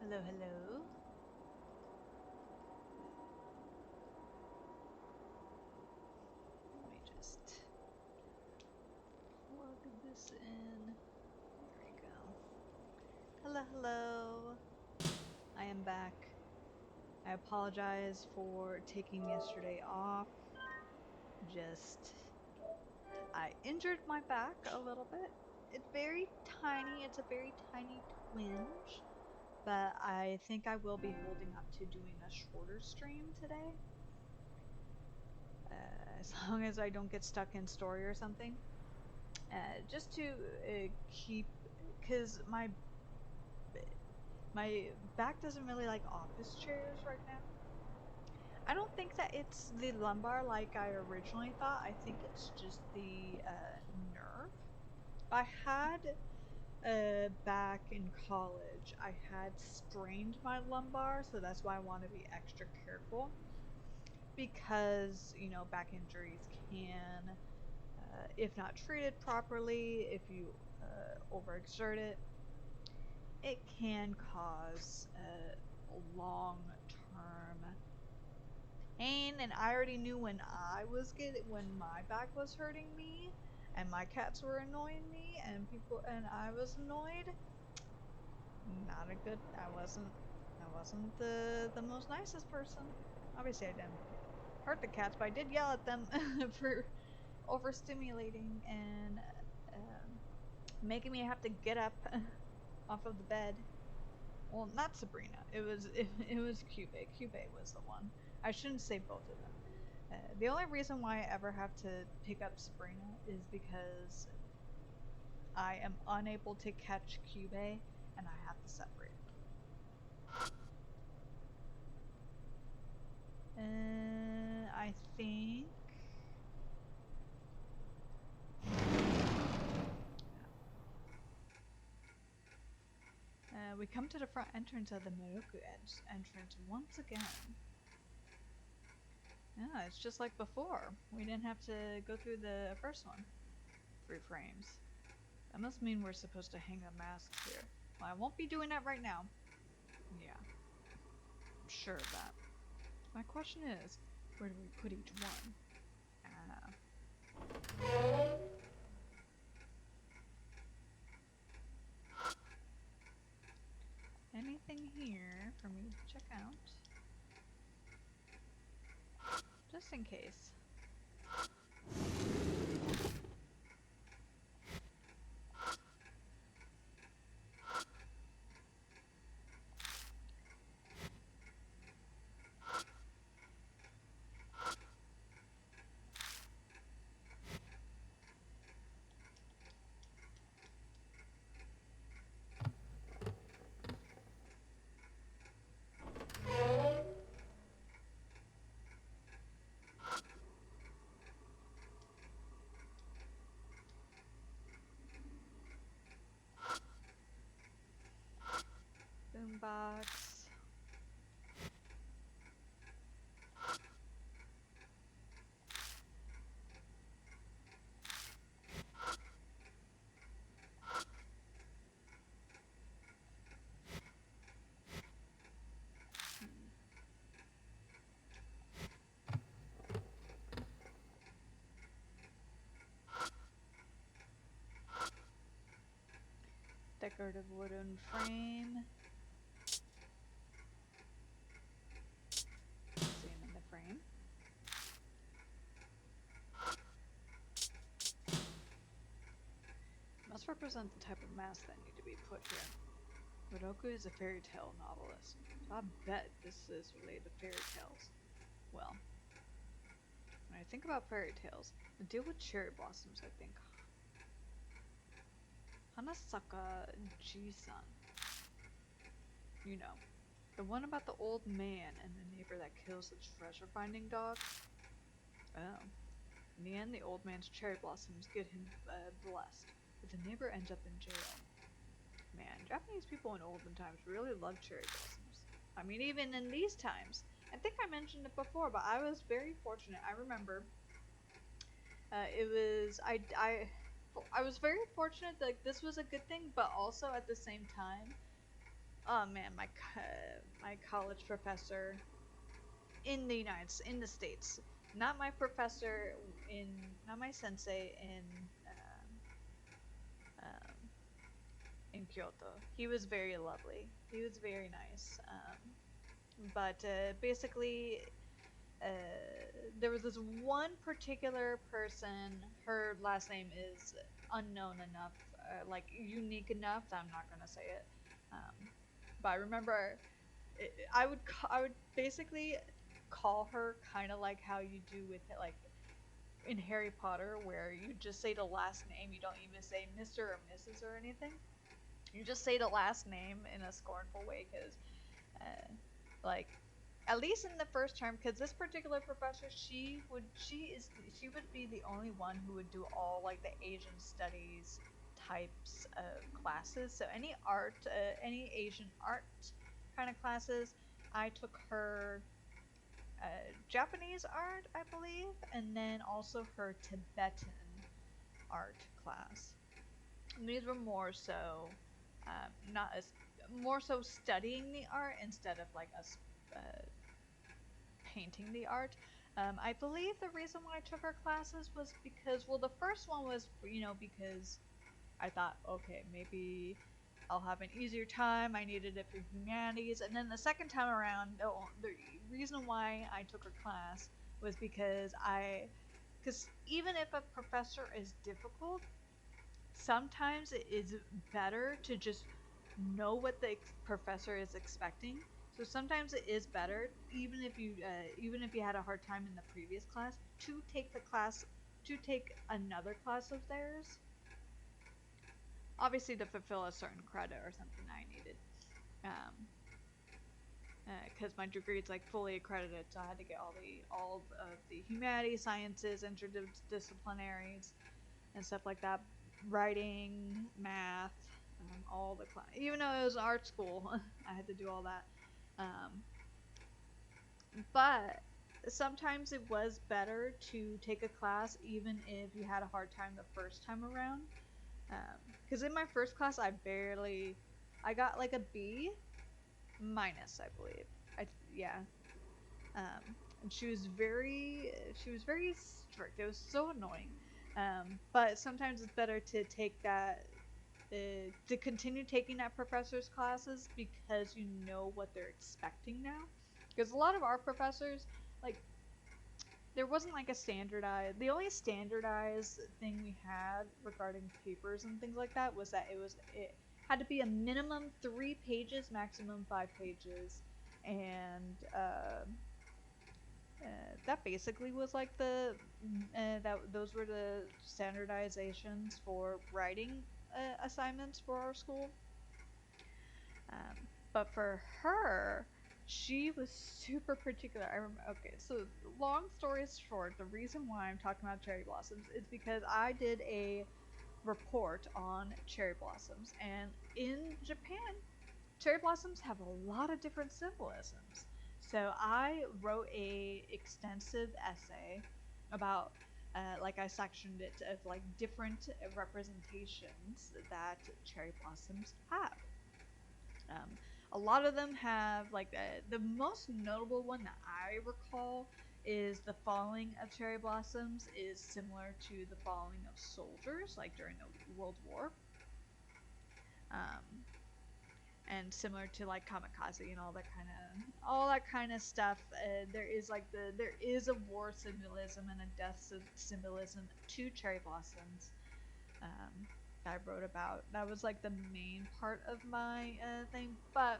Hello, hello. Let me just plug this in. There we go. Hello, hello. I am back. I apologize for taking yesterday off. Just, I injured my back a little bit. It's very tiny, it's a very tiny twinge, but I think I will be holding up to doing a shorter stream today. As long as I don't get stuck in story or something. Just to keep, because my back doesn't really like office chairs right now. I don't think that it's the lumbar like I originally thought. I think it's just the nerve. I had back in college, I had sprained my lumbar, so that's why I want to be extra careful. Because, you know, back injuries can, if not treated properly, if you overexert it, it can cause long-term pain. And I already knew when when my back was hurting me, and my cats were annoying me, and I was annoyed. Not a good. I wasn't the most nicest person. Obviously, I didn't hurt the cats, but I did yell at them for overstimulating and making me have to get up off of the bed. Well, not Sabrina. It was Cube. Cube was the one. I shouldn't say both of them. The only reason why I ever have to pick up Sabrina is because I am unable to catch Cube and I have to separate them. I think. We come to the front entrance of the Moroku entrance once again. Yeah, it's just like before. We didn't have to go through the first one. 3 frames. That must mean we're supposed to hang a mask here. Well, I won't be doing that right now. Yeah, I'm sure of that. My question is, where do we put each one? Anything here for me to check out? Just in case. Boombox. Decorative wooden frame. See him in the frame. Must represent the type of masks that need to be put here. Rodoku is a fairy tale novelist, so I bet this is related to fairy tales. Well, when I think about fairy tales, I deal with cherry blossoms, I think. Hanasaka Ji-san. You know, the one about the old man and the neighbor that kills the treasure finding dog. Oh. In the end, the old man's cherry blossoms get him blessed, but the neighbor ends up in jail. Man, Japanese people in olden times really loved cherry blossoms. I mean, even in these times. I think I mentioned it before, but I was very fortunate. I remember it was I was very fortunate that this was a good thing, but also at the same time, Oh man, my college professor in the States, not my professor in, not my sensei um, in Kyoto. He was very lovely. He was very nice. But basically, uh, there was this one particular person. Her last name is unknown enough, like unique enough that I'm not gonna say it. But I remember I would basically call her kind of like how you do with like in Harry Potter, where you just say the last name. You don't even say Mr. or Mrs. or anything. You just say the last name in a scornful way, because uh, like at least in the first term, because this particular professor, she would be the only one who would do all like the Asian studies types of classes. So any Asian art kind of classes, I took her Japanese art, I believe, and then also her Tibetan art class. And these were more so, not as more so studying the art instead of like us painting the art. I believe the reason why I took her classes was because, well, the first one was, because I thought, okay, maybe I'll have an easier time. I needed it for humanities. And then the second time around, the reason why I took her class was because even if a professor is difficult, sometimes it is better to just know what the professor is expecting. So sometimes it is better, even if you had a hard time in the previous class, to take another class of theirs, obviously to fulfill a certain credit or something I needed. Um, because my degree is like fully accredited, so I had to get all of the humanities, sciences, interdisciplinaries, and stuff like that, writing, math, all the even though it was art school, I had to do all that. Um, but sometimes it was better to take a class even if you had a hard time the first time around. Because in my first class, I got like a B minus, I believe. Yeah. And she was very strict. It was so annoying. But sometimes it's better to take to continue taking that professor's classes because you know what they're expecting now. Because a lot of our professors, like, there wasn't like a standardized. The only standardized thing we had regarding papers and things like that was that it had to be a minimum 3 pages, maximum 5 pages, and that basically was like that those were the standardizations for writing assignments for our school. Um, but for her, she was super particular. I remember. Okay, so long story short, the reason why I'm talking about cherry blossoms is because I did a report on cherry blossoms, and in Japan, cherry blossoms have a lot of different symbolisms. So I wrote a extensive essay about, like I sectioned it of like different representations that cherry blossoms have. Um, a lot of them have like the most notable one that I recall is the falling of cherry blossoms is similar to the falling of soldiers, like during the World War. Um, and similar to like kamikaze and all that kind of stuff. There is a war symbolism and a death symbolism to cherry blossoms. Um, that I wrote about. That was like the main part of my thing, but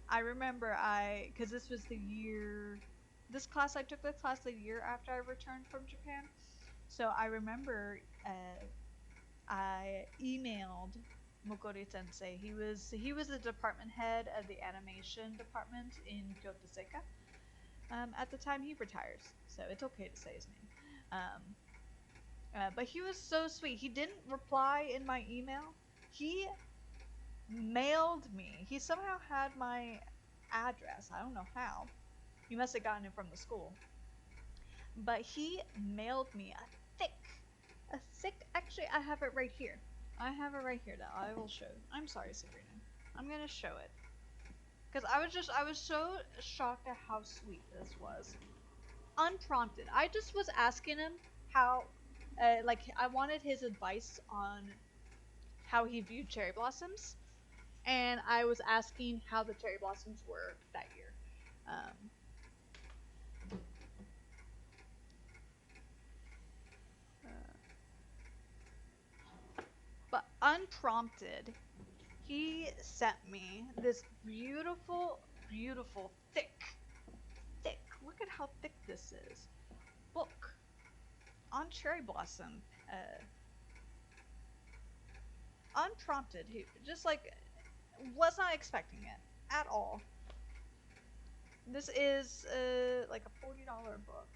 I remember because this was the year. I took this class the year after I returned from Japan. So I remember I emailed Mokori Sensei. He was the department head of the animation department in Kyoto Seika. At the time he retires, so it's okay to say his name. But he was so sweet. He didn't reply in my email. He mailed me. He somehow had my address. I don't know how. He must have gotten it from the school. But he mailed me a thick. Actually, I have it right here. I have it right here that I will show. I'm sorry, Sabrina. I'm gonna show it. Because I was so shocked at how sweet this was. Unprompted. I just was asking him how, like, I wanted his advice on how he viewed cherry blossoms. And I was asking how the cherry blossoms were that year. But unprompted, he sent me this beautiful, beautiful, thick, look at how thick this is, book on cherry blossom. Unprompted, he just like was not expecting it at all. This is like a $40 book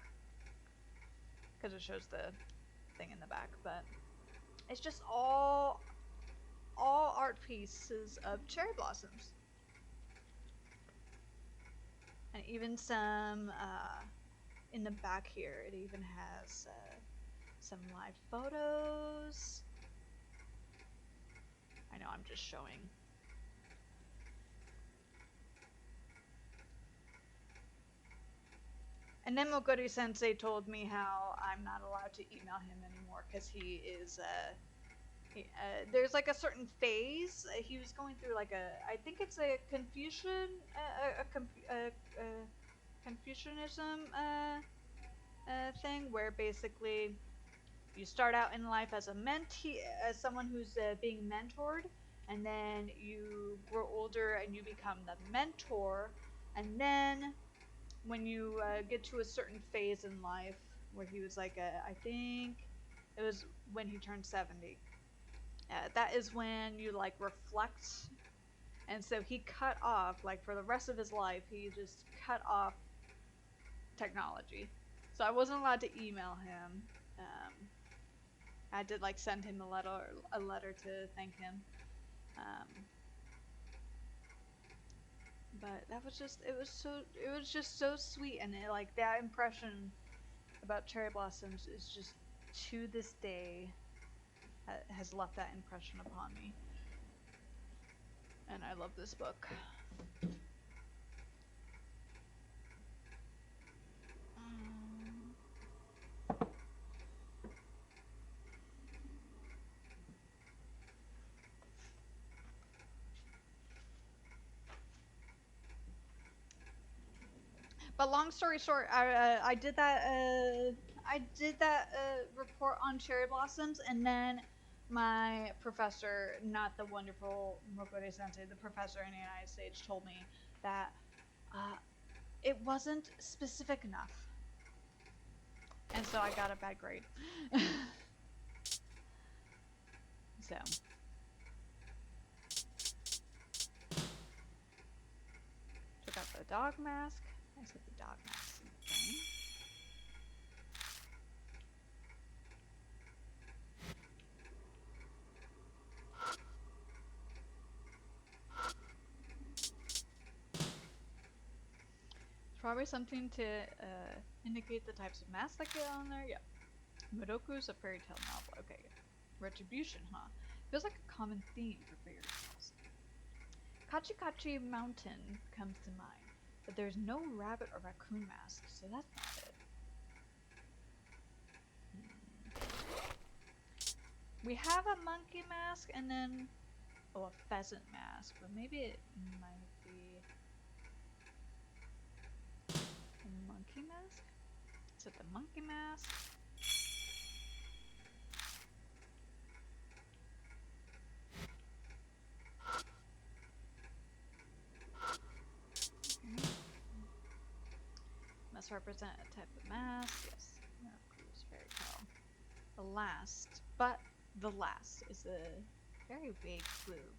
because it shows the thing in the back, but it's just all art pieces of cherry blossoms, and even some in the back here. It even has some live photos. I know I'm just showing. And then Moguri Sensei told me how I'm not allowed to email him anymore because he is there's like a certain phase he was going through, like I think it's a Confucianism thing, where basically you start out in life as a mentee, as someone who's being mentored, and then you grow older and you become the mentor, and then when you get to a certain phase in life, where he was like I think it was when he turned 70. That is when you like reflect, and so he cut off, like for the rest of his life, he just cut off technology. So I wasn't allowed to email him. I did like send him a letter to thank him. But that was just, it was just so sweet, and it, like, that impression about cherry blossoms is just, to this day, has left that impression upon me. And I love this book. But long story short, I did that report on cherry blossoms, and then my professor, not the wonderful Moguri Sensei, the professor in the United States, told me that it wasn't specific enough, and so I got a bad grade. So took out the dog mask. Let's get the dog mask in the thing. It's probably something to indicate the types of masks that get on there. Yeah. Muroku is a fairy tale novel. Okay. Retribution, huh? Feels like a common theme for fairy tales. Kachikachi Mountain comes to mind, but there's no rabbit or raccoon mask, so that's not it. We have a monkey mask and then, oh, a pheasant mask, but maybe it might be a monkey mask? Is it the monkey mask? Must represent a type of mask. Yes, Miraculo's fairy tale. The last is a very vague clue.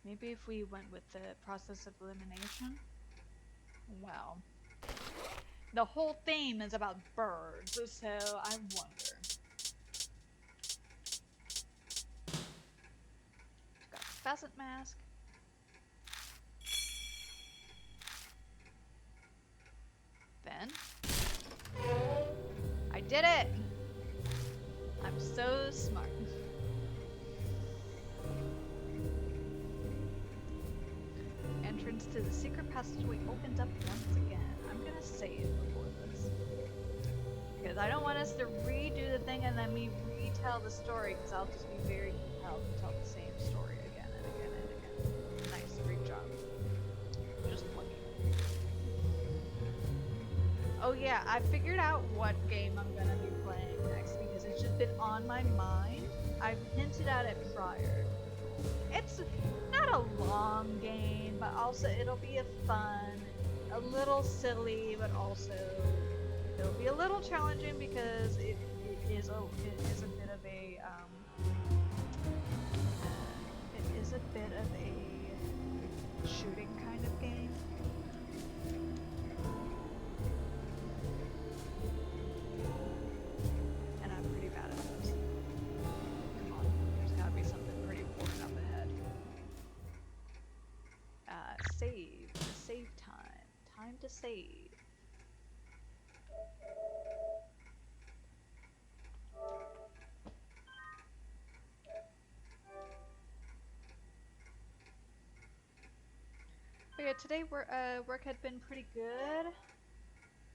Maybe if we went with the process of elimination? Well, the whole theme is about birds, so I wonder. Got the pheasant mask. Then I did it! I'm so smart. to the secret passageway opens up once again. I'm gonna save before this. Because I don't want us to redo the thing and then me retell the story, because I'll just be very compelled to tell the same story again and again and again. Nice, great job. Just looking. Oh yeah, I figured out what game I'm gonna be playing next because it's just been on my mind. I've hinted at it prior. It's not a long game, but also it'll be a fun, a little silly, but also it'll be a little challenging because it is a bit of a shooting kind of game. And I'm pretty bad at those. Come on, there's gotta be something pretty important up ahead. Save time. Time to save. But yeah, today work had been pretty good.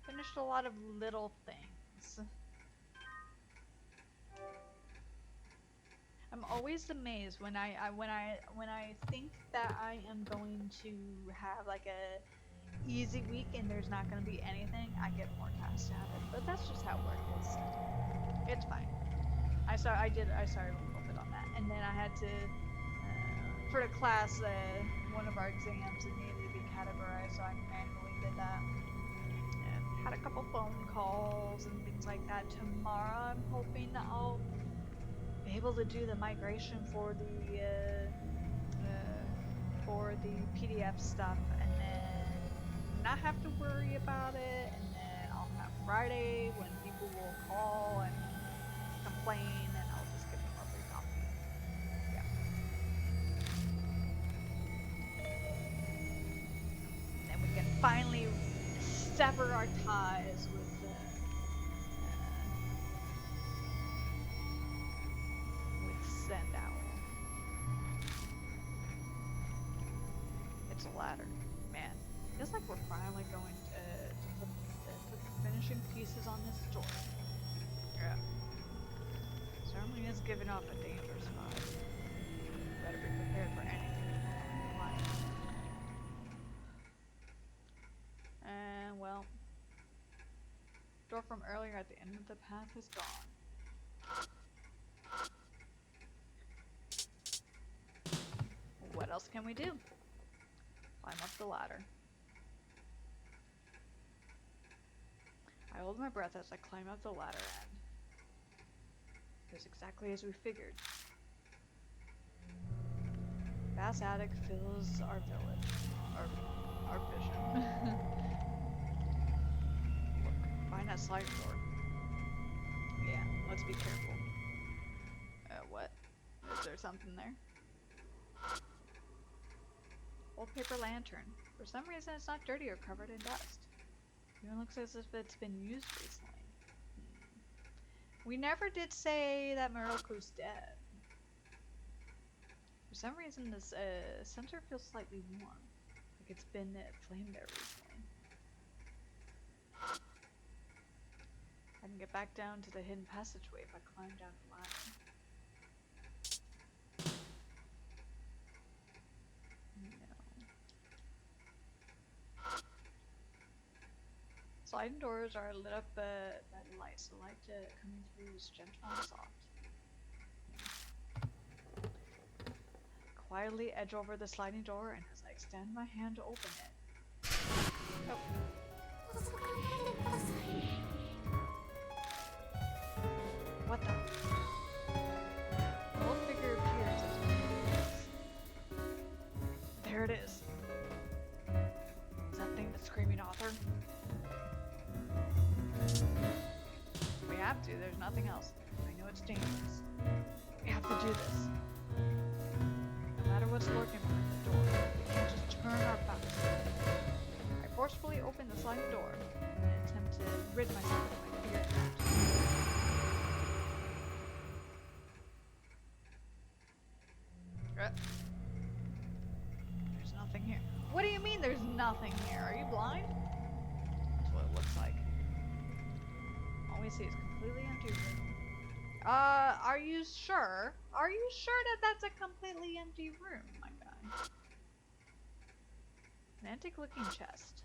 Finished a lot of little things. I'm always amazed when I think that I am going to have like a easy week and there's not going to be anything. I get more tasks added, but that's just how work is. It's fine. I started a little bit on that, and then I had to for the class one of our exams it needed to be categorized, so I manually did that. And had a couple phone calls and things like that. Tomorrow I'm hoping that I'll be able to do the migration for the PDF stuff, and then not have to worry about it. And then I'll have Friday when people will call and complain, and I'll just give them a free copy. Yeah. And then we can finally sever our ties with Send Owl. It's a ladder. Man, feels like we're finally going to put the finishing pieces on this door. Yeah. Certainly is giving off a dangerous vibe. Better be prepared for anything. And well, door from earlier at the end of the path is gone. What else can we do? Climb up the ladder. I hold my breath as I climb up the ladder, and it was exactly as we figured. Vast attic fills our village, our vision. Look, find that sliding door. Yeah, let's be careful. What? Is there something there? Old paper lantern. For some reason it's not dirty or covered in dust. Even looks as if it's been used recently. We never did say that Miroku's dead. For some reason this center feels slightly warm. Like it's been flamed there recently. I can get back down to the hidden passageway if I climb down the ladder. Sliding doors are lit up by lights. The light coming through is gentle and soft. Quietly edge over the sliding door, and as I extend my hand to open it. Oh. What the? An old figure appears as we do this. There it is. Is that thing the screaming author? We have to, there's nothing else. I know it's dangerous. We have to do this. No matter what's lurking behind the door, we can't just turn our backs. I forcefully open the sliding door in an attempt to rid myself of my fear traps. There's nothing here. What do you mean there's nothing here? Are you blind? That's what it looks like. All we see is completely empty room. Are you sure? Are you sure that that's a completely empty room, my guy? An antique looking chest.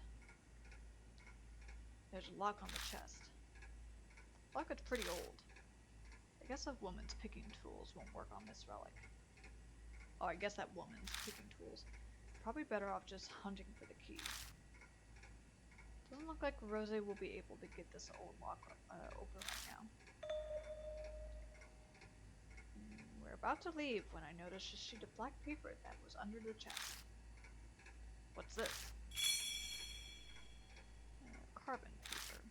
There's a lock on the chest. The lock is pretty old. I guess a woman's picking tools won't work on this relic. Oh, I guess that woman's picking tools. Probably better off just hunting for the key. Doesn't look like Rose will be able to get this old lock open right now. We're about to leave when I notice a sheet of black paper that was under the chest. What's this? Carbon paper.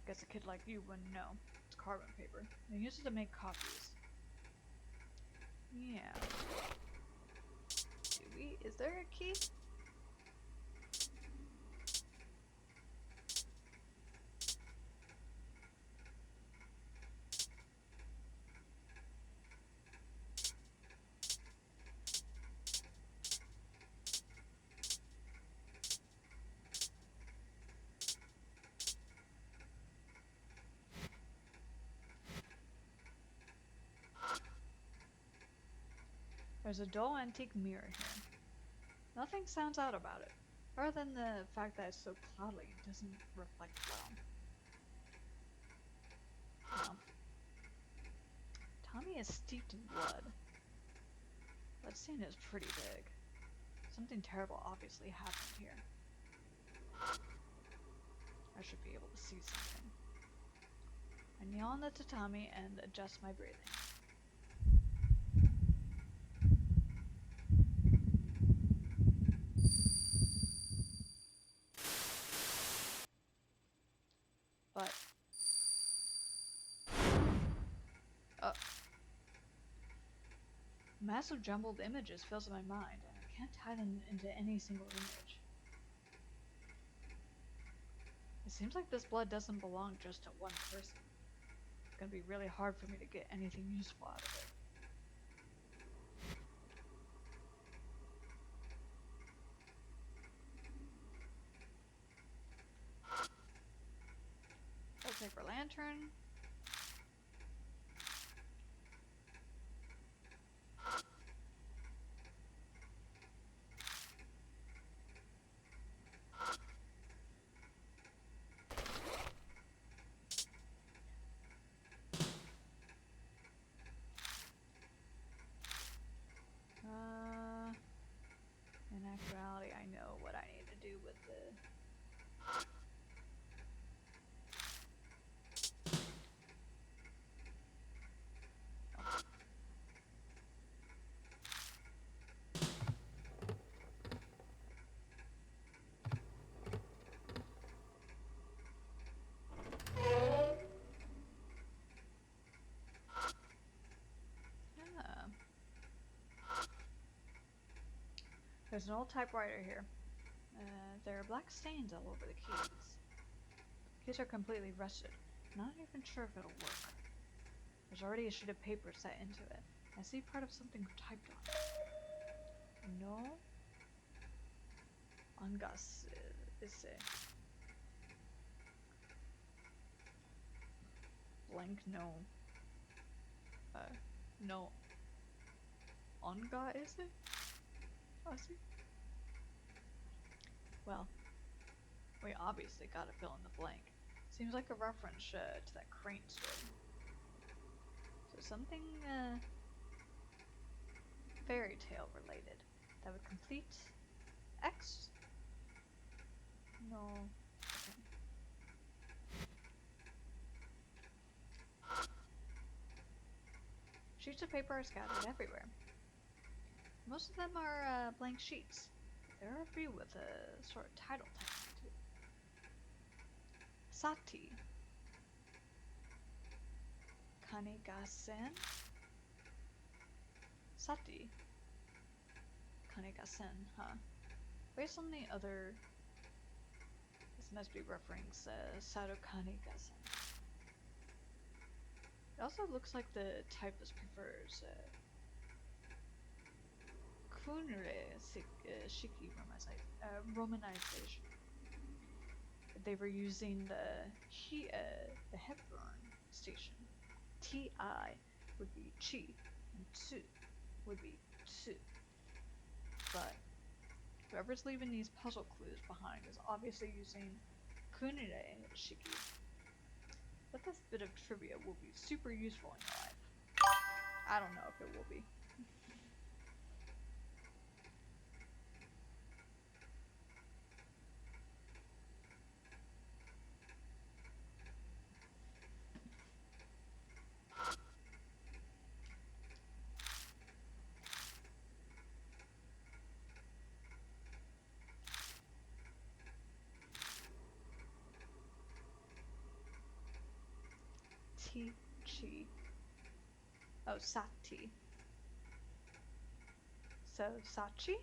Guess a kid like you wouldn't know. It's carbon paper. They use it to make copies. Yeah. Is there a key? There's a dull antique mirror here. Nothing sounds out about it, other than the fact that it's so cloudy it doesn't reflect well. Tommy is steeped in blood. That scene is pretty big. Something terrible obviously happened here. I should be able to see something. I kneel on the tatami and adjust my breathing. But massive jumbled images fills my mind, and I can't tie them into any single image. It seems like this blood doesn't belong just to one person. It's gonna be really hard for me to get anything useful out of it. I'll take our lantern. In actuality, I know what I need to do with the... There's an old typewriter here. There are black stains all over the keys. Keys are completely rusted. Not even sure if it'll work. There's already a sheet of paper set into it. I see part of something typed on it. No. Angas is it? Blank no. No. Onga is it? I see. Well, we obviously gotta fill in the blank. Seems like a reference to that Crane story. So something fairy tale related that would complete X. No. Okay. Sheets of paper are scattered everywhere. Most of them are blank sheets. There are a few with a sort of title tag to it. Sati. Kanegasen. Sati. Kanegasen, huh? Based on the other... This must be referring to Sado Kanegasen. It also looks like the typist prefers Kunre Shiki romanization. They were using the Hepburn station. Ti would be chi, and tsu would be tsu. But whoever's leaving these puzzle clues behind is obviously using Kunire Shiki. But this bit of trivia will be super useful in your life. I don't know if it will be. Chi. Oh, Sati. So, Sachi?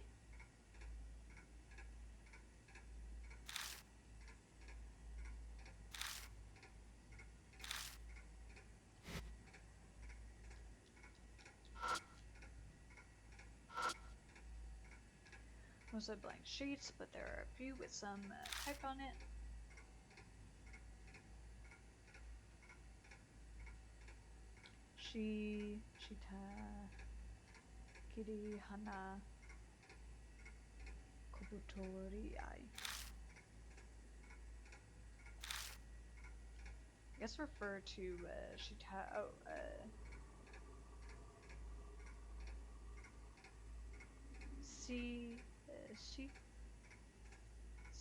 Those are blank sheets, but there are a few with some type on it. Shita, Kiri, Hana, Kobutori, I guess refer to Shita. Oh,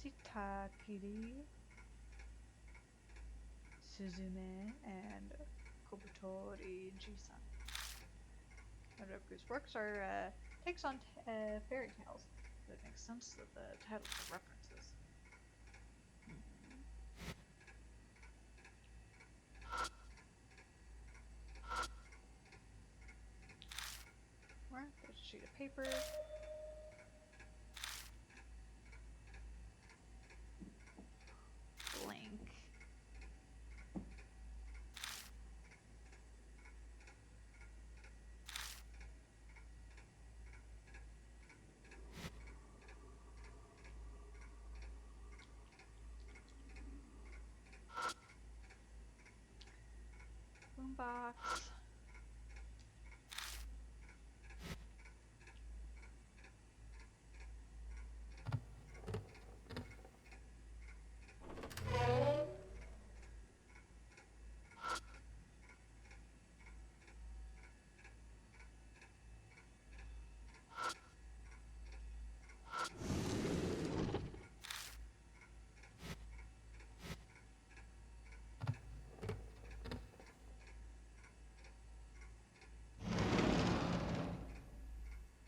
Shitakiri, Suzume, and Kobutori Jisan. Haruku's works are takes on fairy tales, so it makes sense that the titles are references. Where? There's a sheet of paper. Blank. Boombox.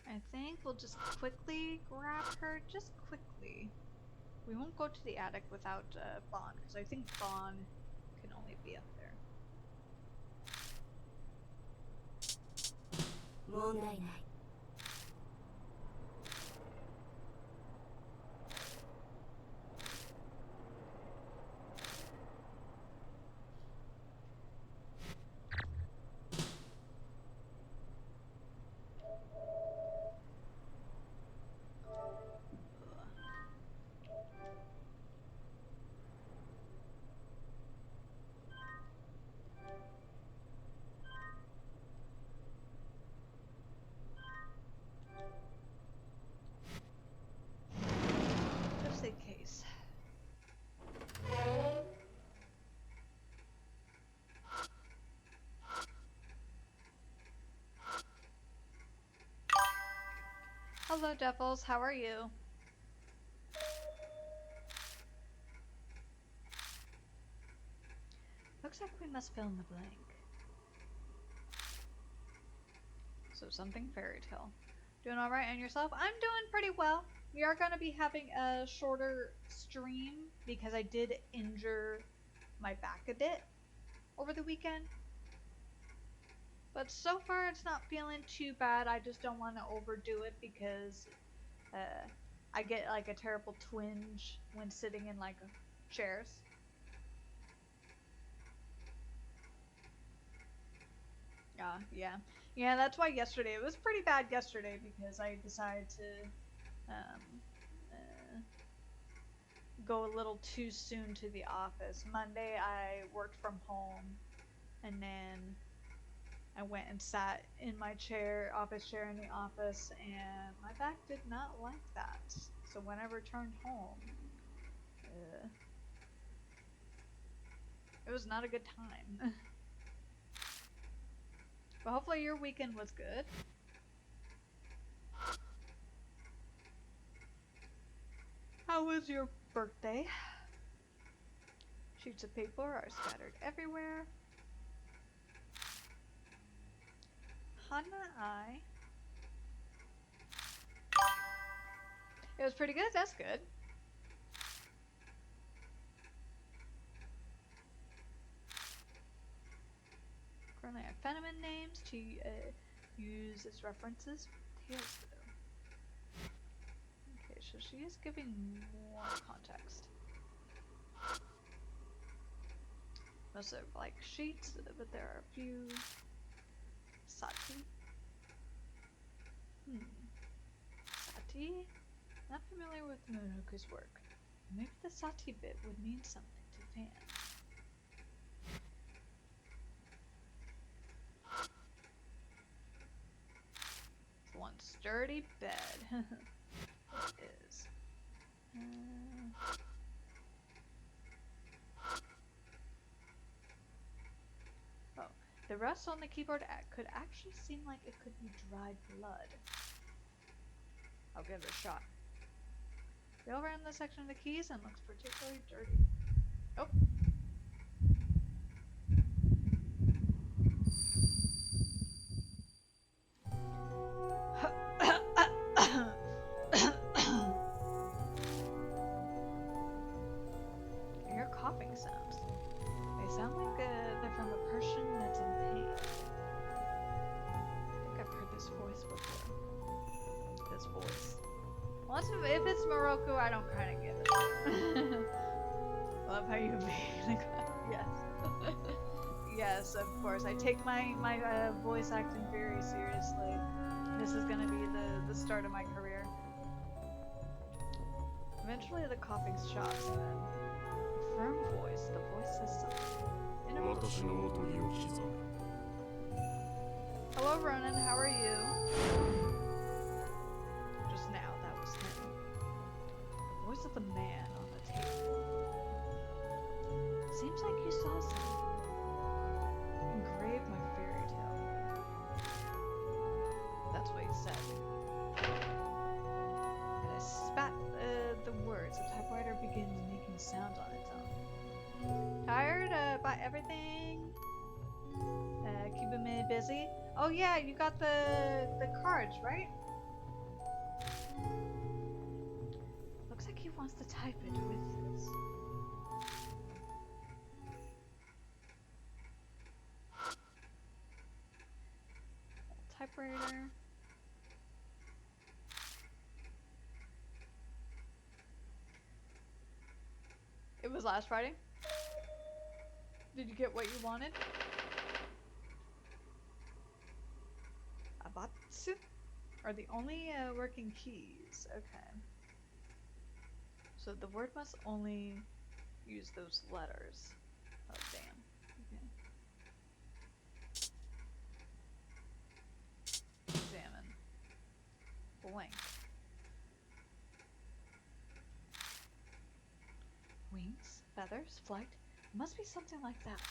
I think we'll just quickly grab her, just quickly. We won't go to the attic without Bon, because I think Bon can only be up there. 問題ない。Just in case. Hello, Devils. How are you? Looks like we must fill in the blank. So something fairy tale. Doing alright and yourself? I'm doing pretty well. We are going to be having a shorter stream because I did injure my back a bit over the weekend. But so far it's not feeling too bad. I just don't want to overdo it because I get like a terrible twinge when sitting in like chairs. Yeah. Yeah, that's why yesterday, it was pretty bad yesterday because I decided to um, go a little too soon to the office. Monday I worked from home, and then I went and sat in my chair, office chair in the office, and my back did not like that. So when I returned home, it was not a good time. But hopefully your weekend was good. How was your birthday? Sheets of paper are scattered everywhere. Hana-I. It was pretty good, that's good. Currently I have feminine names to use as references. Okay, so she is giving more context. Most are like sheets, but there are a few. Sati. Sati? Not familiar with Mononoke's work. Maybe the Sati bit would mean something to fans. It's one sturdy bed. It is. Oh, the rust on the keyboard could actually seem like it could be dried blood. I'll give it a shot. Feel around this section of the keys and looks particularly dirty. Oh. Your coughing sounds. They sound like they're from a person that's in pain. I think I've heard this voice before. This voice. Well, if it's Morocco, I don't kind of get it. Love how you made yes. Yes, of course. I take my voice acting very seriously. This is gonna be the start of my career. Eventually the coughing stops and then firm voice, the voice says something. Hello Ronan, how are you? Just now, that was him. The voice of the man on the table. Seems like you saw something. Engrave my fairy tale. That's what he said. And I spat the words. The typewriter begins making sounds on its own. Tired by everything? Keeping me busy? Oh yeah, you got the cards, right? Looks like he wants to type it with this. Typewriter. It was last Friday? Did you get what you wanted? Abatsu are the only working keys. Okay. So the word must only use those letters. Oh, damn. Okay. Examine. Blank. Wings, feathers, flight. Must be something like that.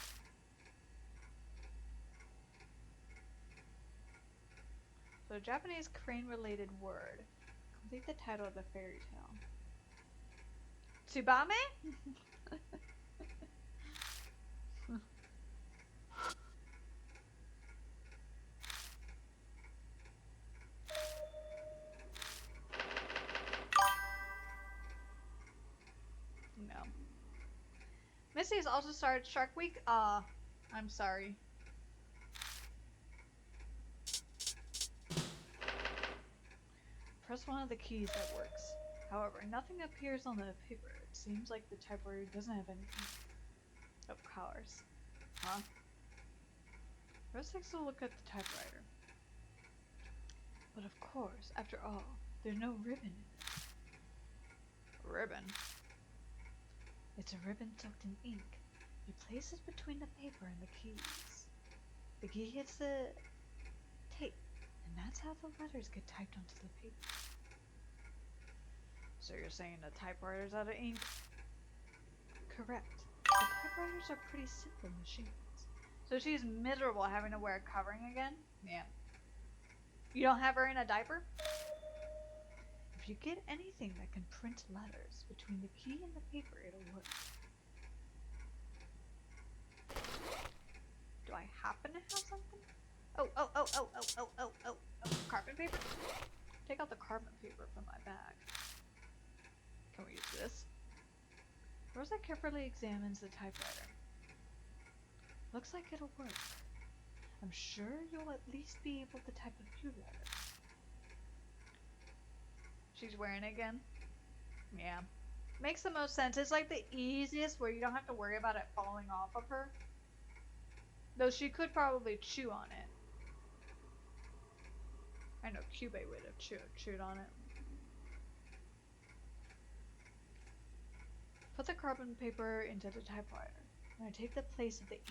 So, a Japanese crane-related word. Complete the title of the fairy tale. Tsubame? No. Missy's also started Shark Week. I'm sorry. Press one of the keys that works. However, nothing appears on the paper. It seems like the typewriter doesn't have any ink. Oh, colors. Huh? Rose takes a look at the typewriter. But of course, after all, there's no ribbon in it. ribbon. It's a ribbon soaked in ink. You place it between the paper and the keys. The key hits the tape, and that's how the letters get typed onto the paper. So you're saying the typewriter's out of ink? Correct. The typewriters are pretty simple machines. So she's miserable having to wear a covering again? Man. You don't have her in a diaper? If you get anything that can print letters between the key and the paper, it'll work. Do I happen to have something? Oh, carbon paper? Take out the carbon paper from my bag. Can we use this? Rosa carefully examines the typewriter. Looks like it'll work. I'm sure you'll at least be able to type a few letters. She's wearing it again? Yeah. Makes the most sense. It's like the easiest where you don't have to worry about it falling off of her. Though she could probably chew on it. I know Cube would have chewed on it. Put the carbon paper into the typewriter. And I take the place of the ink.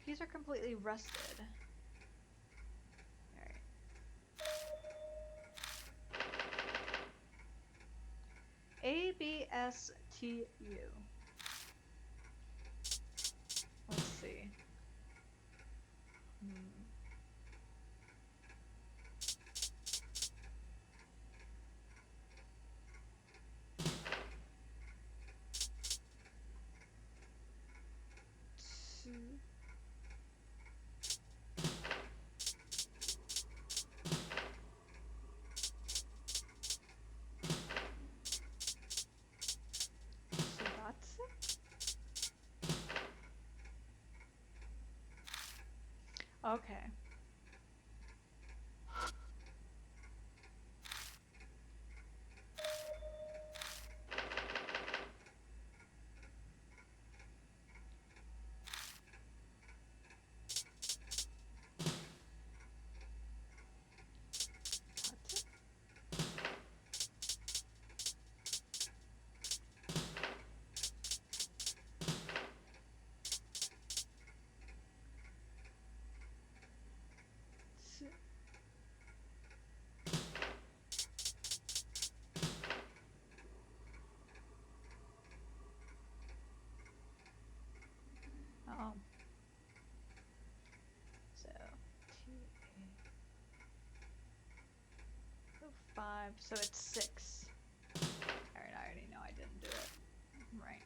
Keys are completely rusted. Alright. ABSTU. Let's see. Okay. Oh. So, 5, so it's 6. Alright, I already know I didn't do it. Right.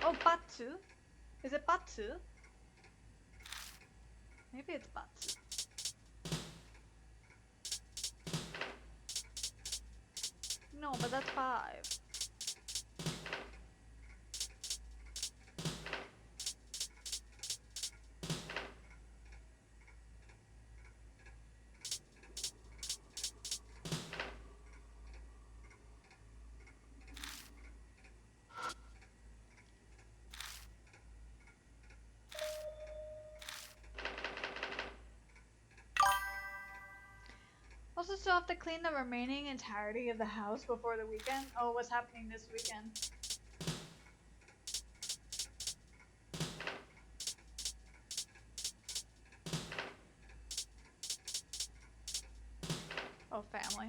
Oh, Batsu? Is it Batsu? Maybe it's Batsu. No, but that's 5. Also still have to clean the remaining entirety of the house before the weekend. Oh, what's happening this weekend? Oh, family.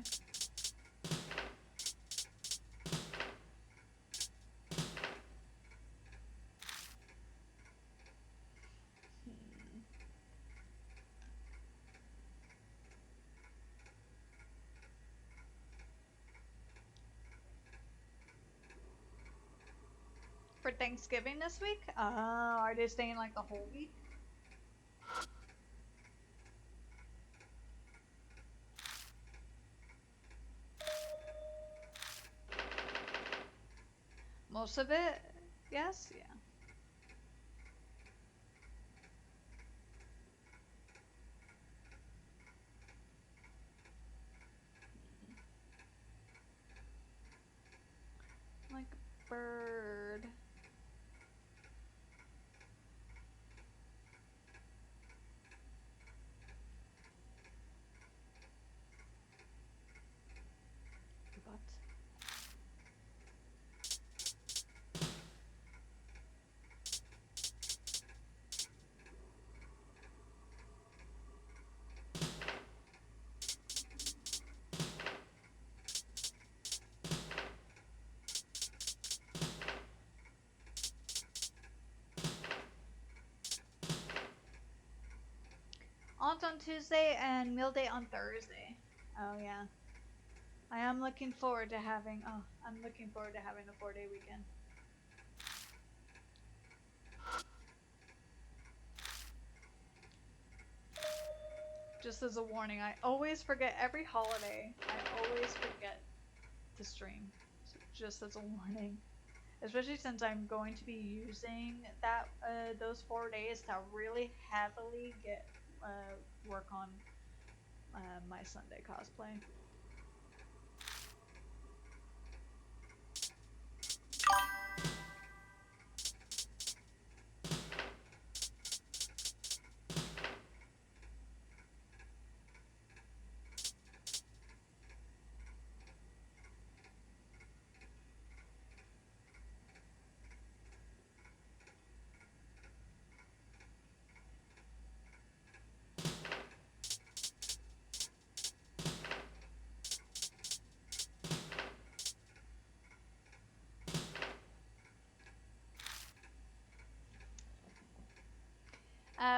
For Thanksgiving this week? Are they staying like the whole week? Most of it? Yes? Yeah. Like bird. What? Aunt on Tuesday and meal day on Thursday. Oh yeah. I am looking forward to having I'm looking forward to having a 4-day weekend. Just as a warning, I always forget every holiday. I always forget to stream. So just as a warning. Especially since I'm going to be using that those 4 days to really heavily get work on my Sunday cosplay.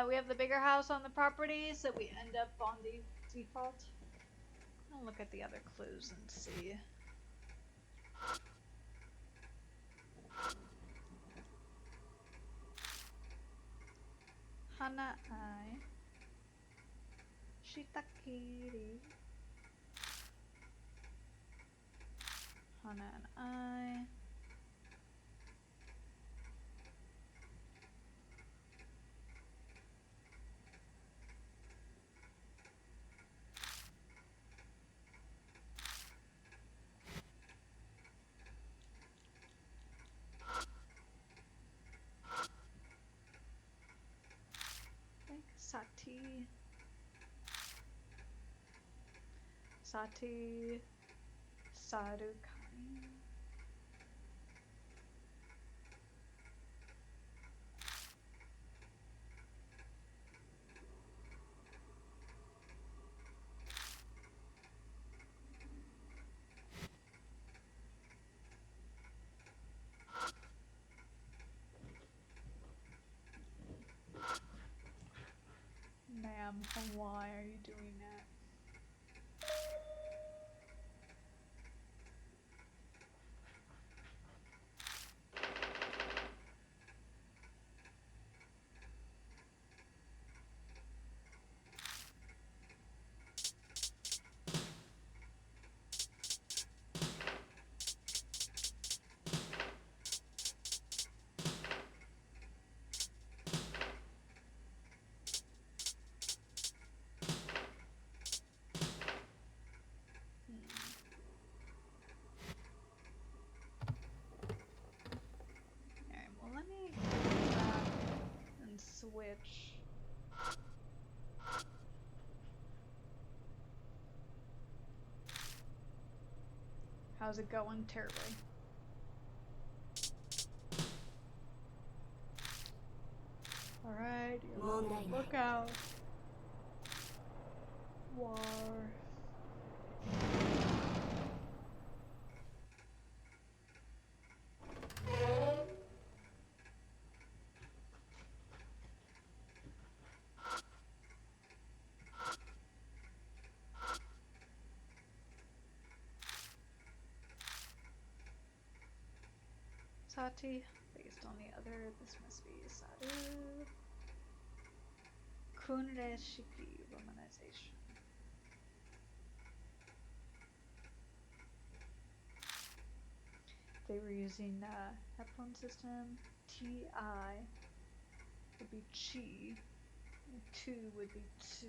We have the bigger house on the property, so we end up on the default. I'll look at the other clues and see. Hana-ai. Shitakiri. Hana and I. Sati. Sati. Sarukai. Ma'am, why are you doing that? Alright, well let me go back and switch. How's it going? Terribly. Alright, you're on the lookout. War. Sati, based on the other, this must be Saru. Kunre Shiki romanization. They were using Hepburn system. Ti would be chi. And 2 would be 2.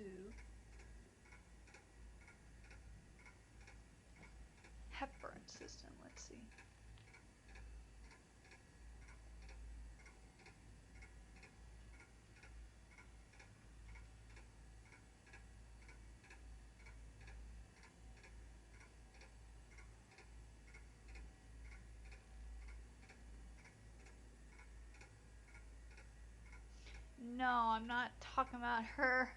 Hepburn system, let's see. No, I'm not talking about her.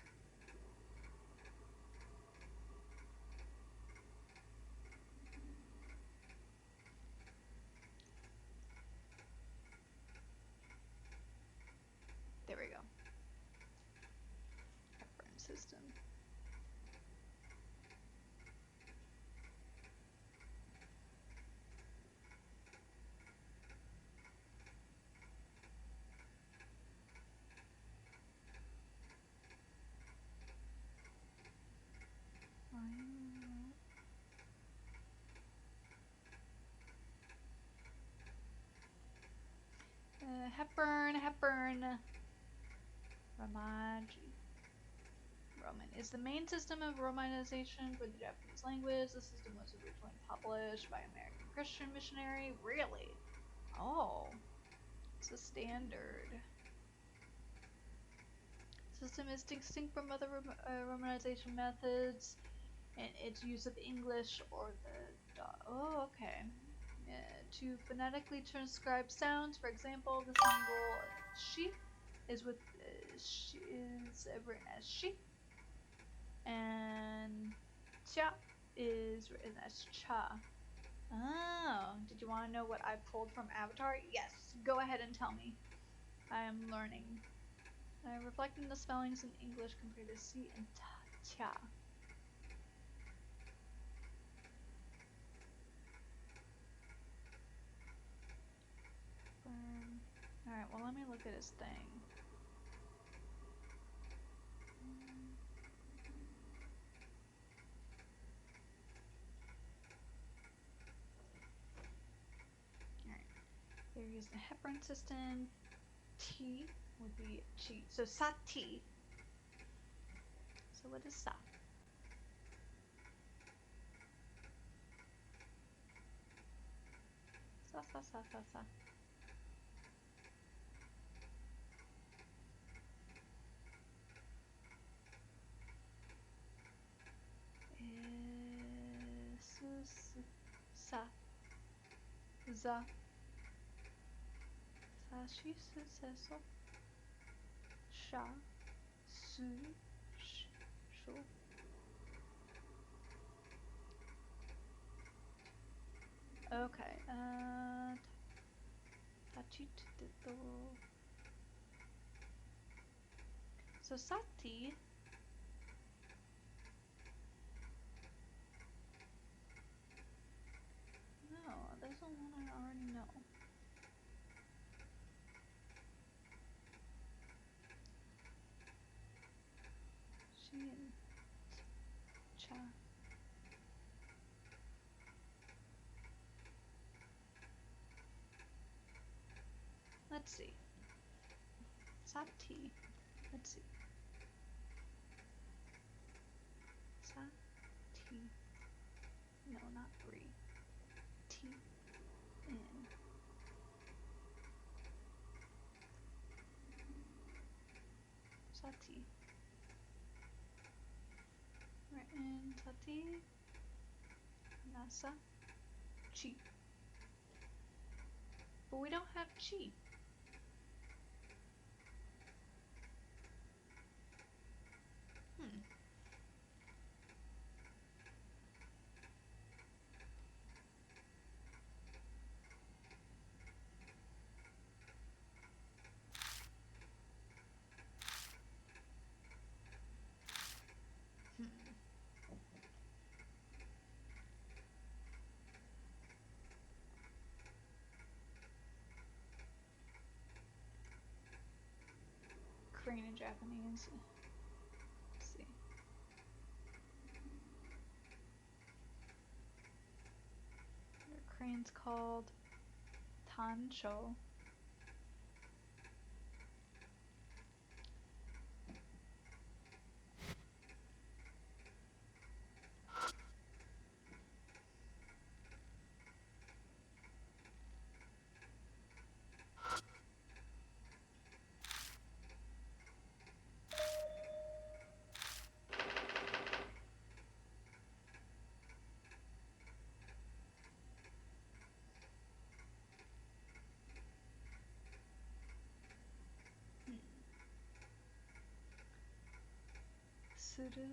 There we go. Hepburn system. Hepburn. Roman is the main system of romanization for the Japanese language. The system was originally published by American Christian missionary. Really? Oh, it's a standard. The system is distinct from other romanization methods and its use of English or the oh, okay. To phonetically transcribe sounds, for example, the symbol she is with she is written as she, and cha is written as cha. Oh, did you want to know what I pulled from Avatar? Yes, go ahead and tell me. I am learning. Reflecting the spellings in English compared to C and cha. Alright, well, let me look at his thing. Alright, here's the Hepburn system. T would be chi. So sati. So what is sa? Sa. Sa. Za. Sa shi su se so. Sha. Su. Sh. Shu. Okay. So sati. No, there's the one I already know. She and cha. Let's see. Sati. Let's see. Sati. No, not three. T. N. Sati. Written Sati. Nasa. Chi. But we don't have chi. Korean and Japanese. Let's see. Korean's called Tancho. Tsuru.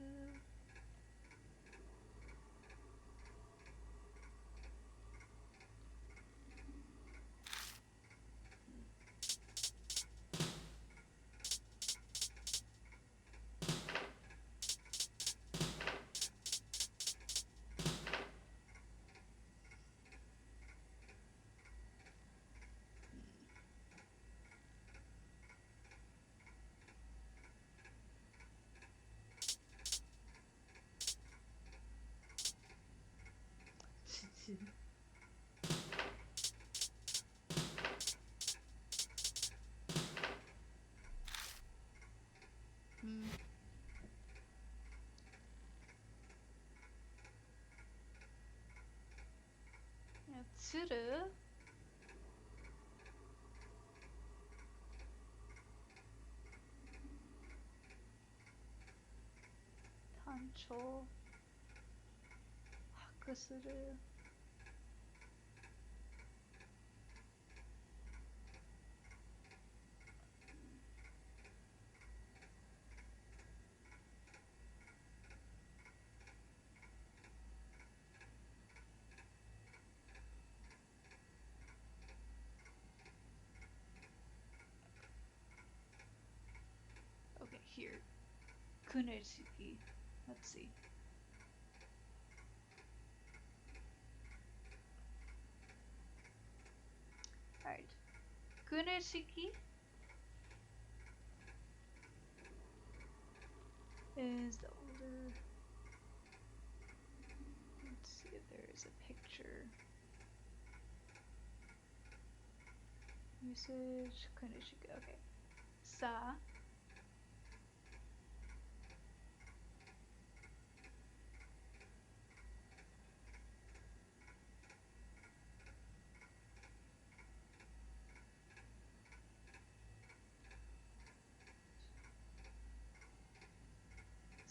Tsuru. Tancho. Hakusuru. Okay, here. Kunetsuki. Let's see. Alright. Kunetsuki is the older. Let's see if there is a picture. Usage. Kunetsuki. Okay. Sa.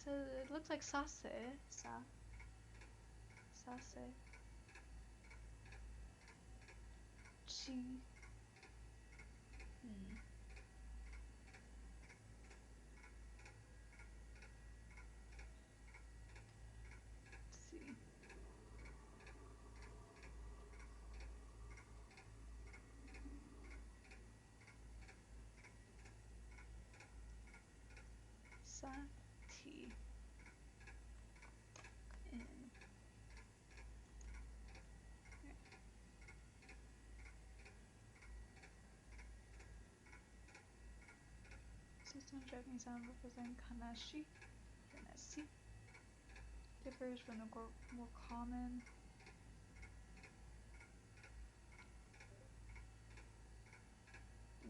So it looks like Sase. Sase. Chi. Let's see. Sati. System Japanese sound representing Kanashi. Kanashi. Differs from the more common.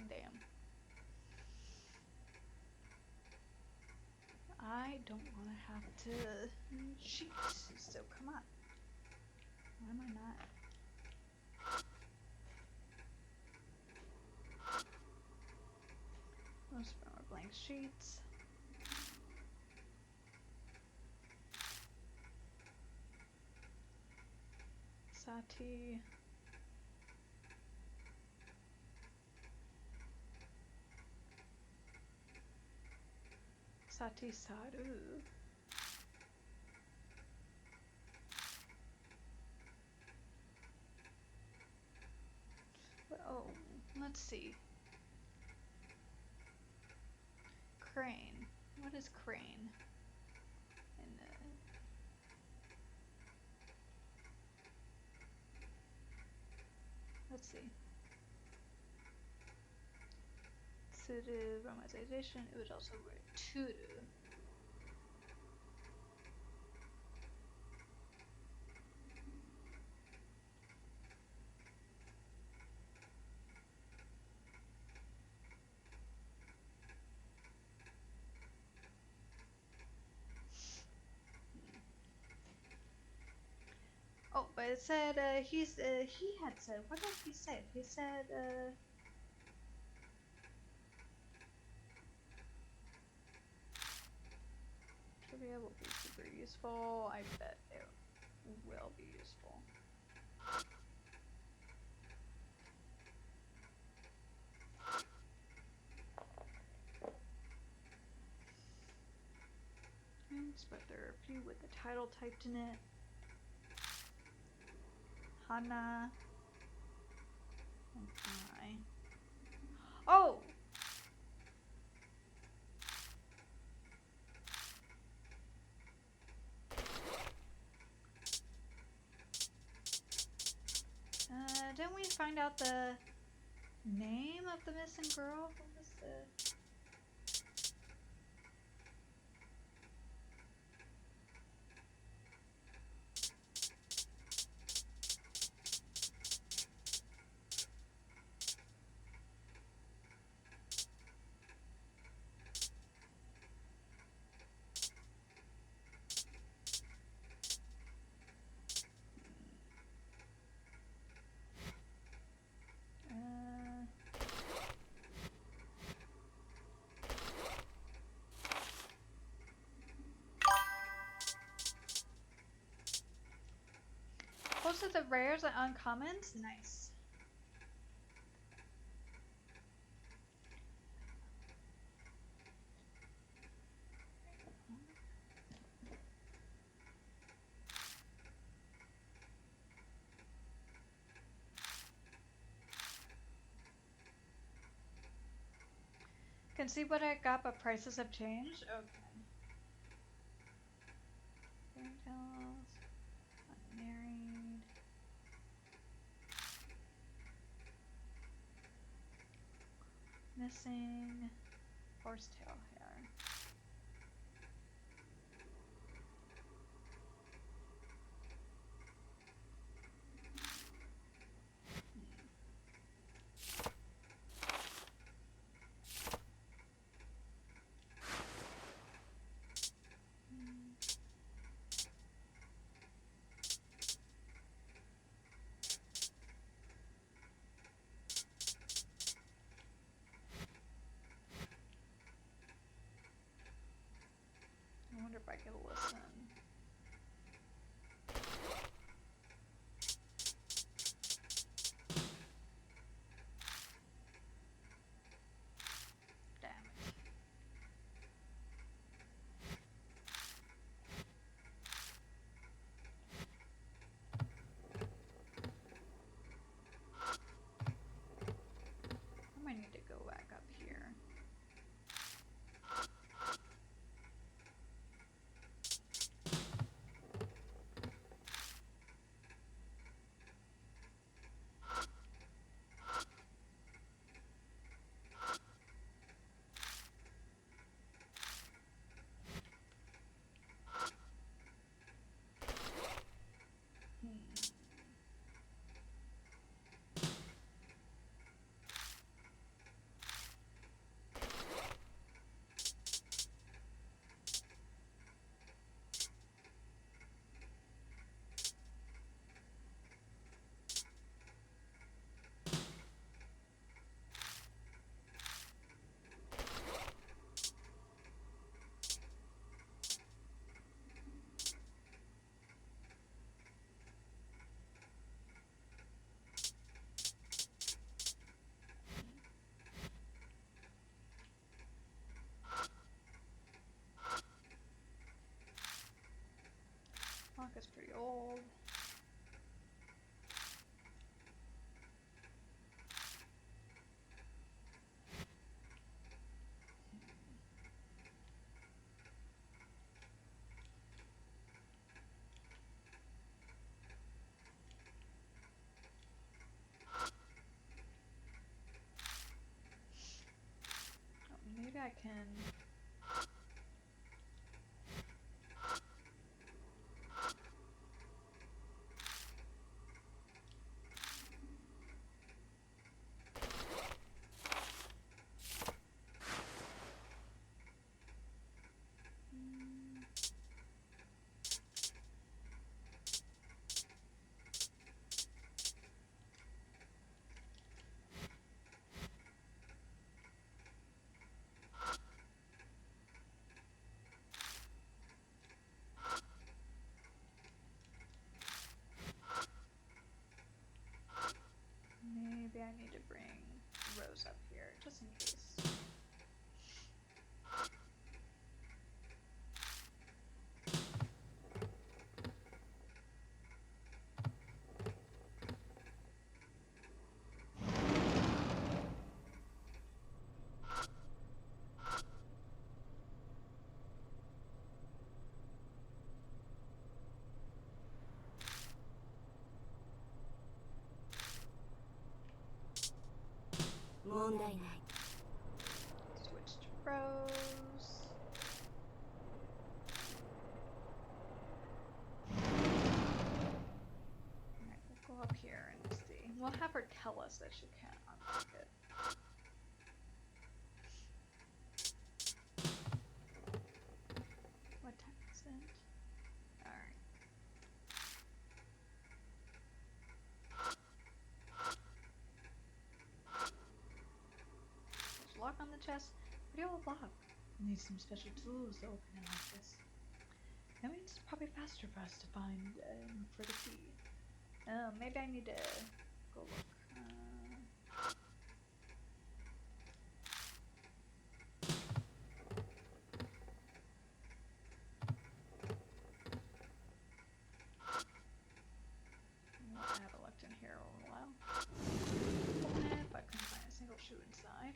Damn. I don't want to have to cheat, so come on. Why am I not? Most of them are blank sheets. Sati. Sati Saru. Oh, let's see. Crane. What is crane? And let's see. Tsuru romanization. It would also write Turu. Oh, but it said he had said, what did he say? He said trivia will be super useful. I bet it will be useful. but there are a few with the title typed in it. Hana and I. Oh! Didn't we find out the name of the missing girl? What was the... Most of the rares and uncommons? Nice. Can see what I got, but prices have changed? Okay. Fairy tales. Unmarried. Missing. Horsetail hair. I wonder if I could listen. Damn it. I might need to go back up here. Clock is pretty old. Oh, maybe I can... Maybe I need to bring Rose up here, just in case. 問題ない。 Switch to Rose. Alright, we'll go up here and see. We'll have her tell us that she can't unlock it. What time is it? Alright. There's a lock on the chest. Pretty old lock. We'll need some special tools to open it like this. That means it's probably faster for us to find for the key. Maybe I need to go look. I haven't looked in here in a while. Open it, but I couldn't find a single shoe inside.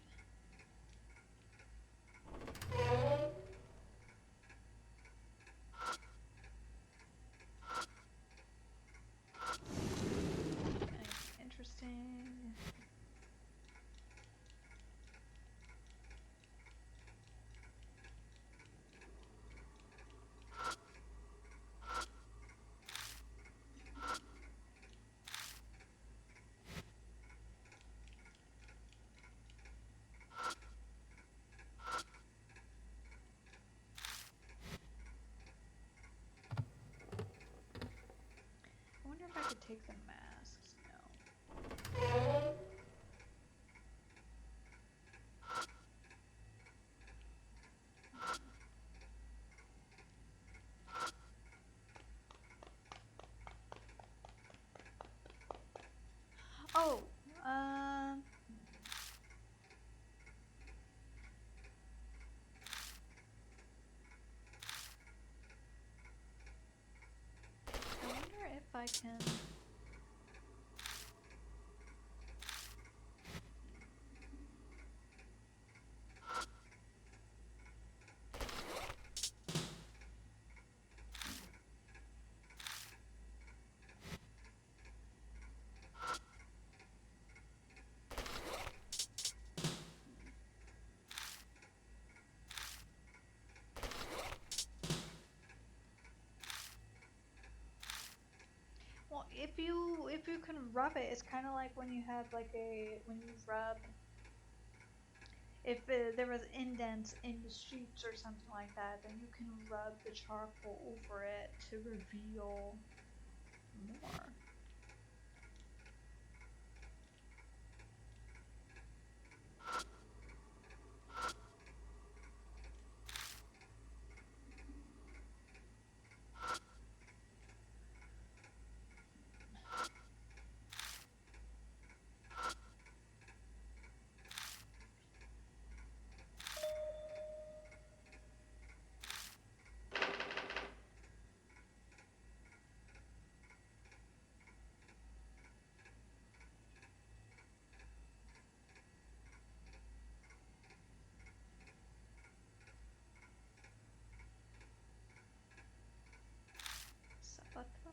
Anything interesting? I wonder if I could take the masks. No. Oh, I wonder if I can. Well, if you can rub it, it's kind of like when you have like when you rub. If there was indents in the streets or something like that, then you can rub the charcoal over it to reveal more. Sabata.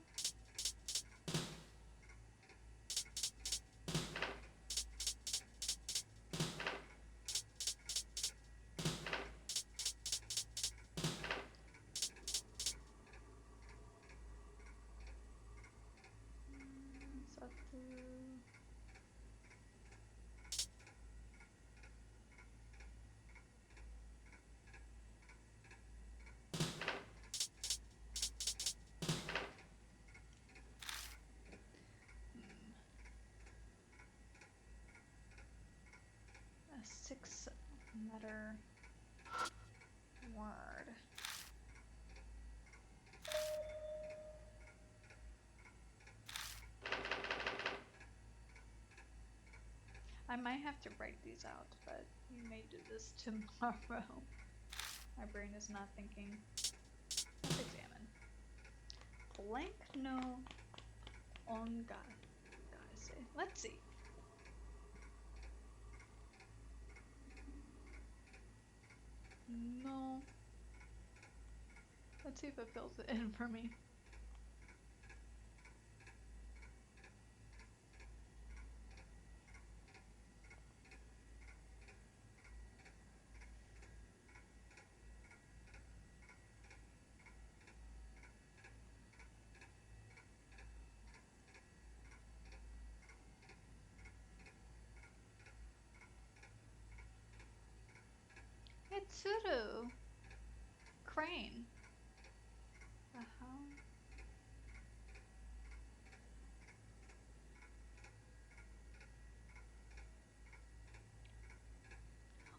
Satu. A 6-letter word. I might have to write these out, but we may do this tomorrow. My brain is not thinking. Let's examine. Blank no on guys. Let's see. No. Let's see if it fills it in for me. Mitsuru. Crane.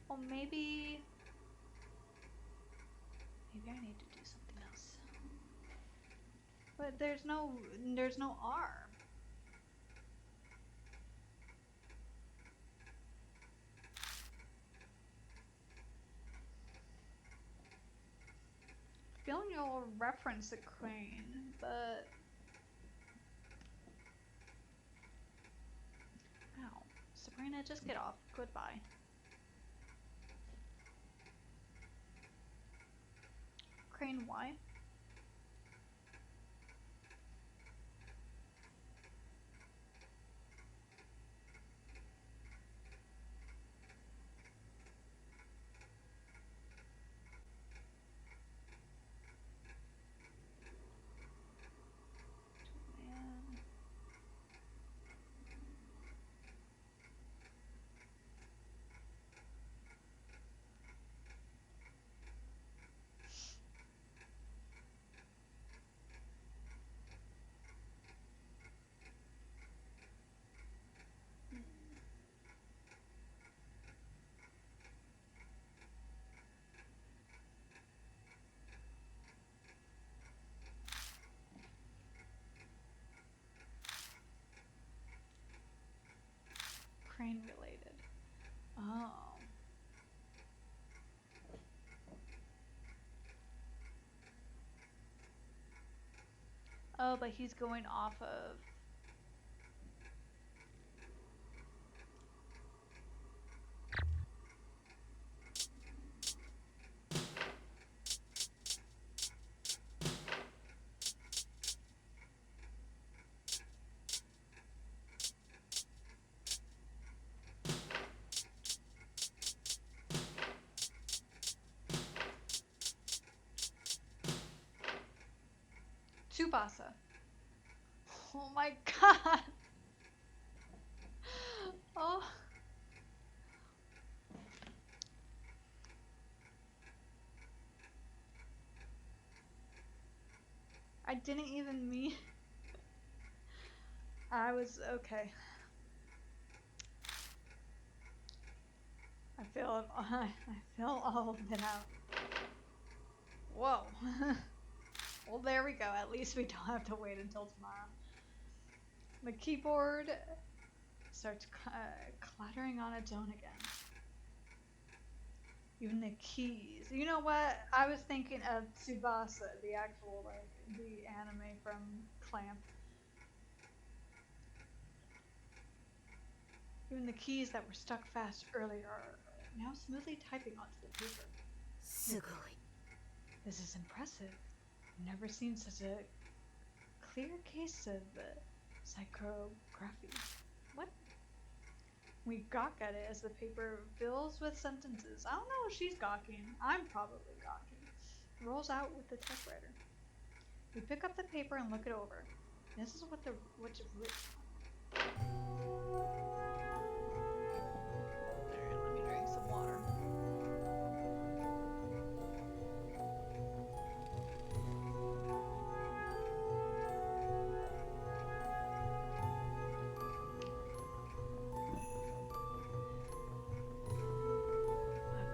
Well, maybe I need to do something else. But there's no R. Feeling you'll reference the crane, but ow. Sabrina, just get off. Goodbye. Crane, why? Man. Crane related. Oh. Oh, but he's going off of. Tsubasa. Oh my god. Oh. I didn't even mean. I was okay. I feel all of it out. Whoa. Well, there we go. At least we don't have to wait until tomorrow. The keyboard starts clattering on its own again. Even the keys. You know what? I was thinking of Tsubasa, the actual, like, the anime from Clamp. Even the keys that were stuck fast earlier are now smoothly typing onto the paper. Sugoi. This is impressive. I've never seen such a clear case of psychography. What? We gawk at it as the paper fills with sentences. I don't know if she's gawking. I'm probably gawking. Rolls out with the typewriter. We pick up the paper and look it over. This is what's written. Alright, let me drink some water.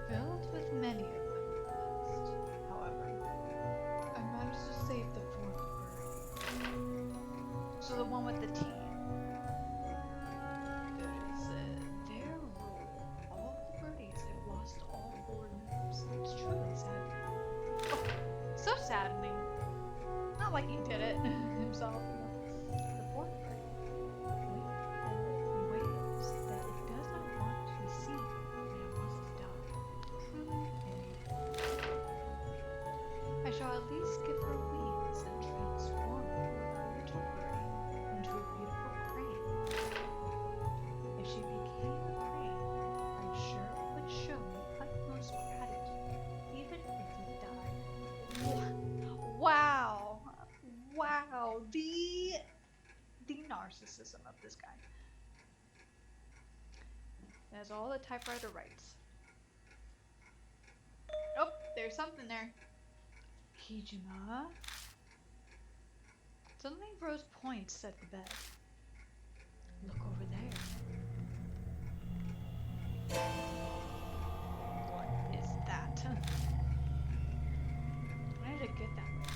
Filled with many of them in the past. However, I managed to save the fourth bird. So the one with the T. Their rule. All the birdies have lost all four members. It's truly sad. Oh, so saddening. Not like he did it himself. The fourth bird waves that it does not want to be seen, and it wants to die. I shall at least give her wings and transform her little birdie into a beautiful crane. If she became a crane, I'm sure it would show me utmost gratitude, even if he died. Wow! Wow! The narcissism of this guy. That's all the typewriter writes. There's something there. Hijima? Suddenly Rose points at the bed. Look over there. What is that? Where did it get that way?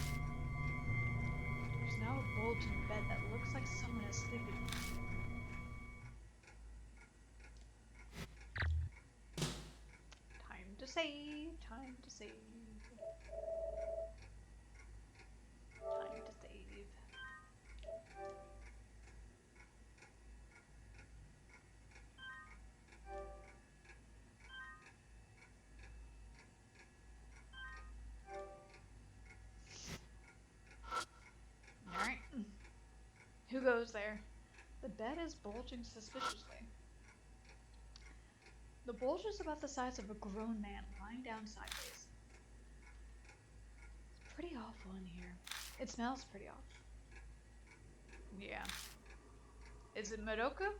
There's now a bulge in the bed that looks like someone is sleeping. Time to save, time to save. Time to save. Alright. Who goes there? The bed is bulging suspiciously. The bulge is about the size of a grown man lying down sideways. It's pretty awful in here. It smells pretty awful. Yeah. Is it Madoka?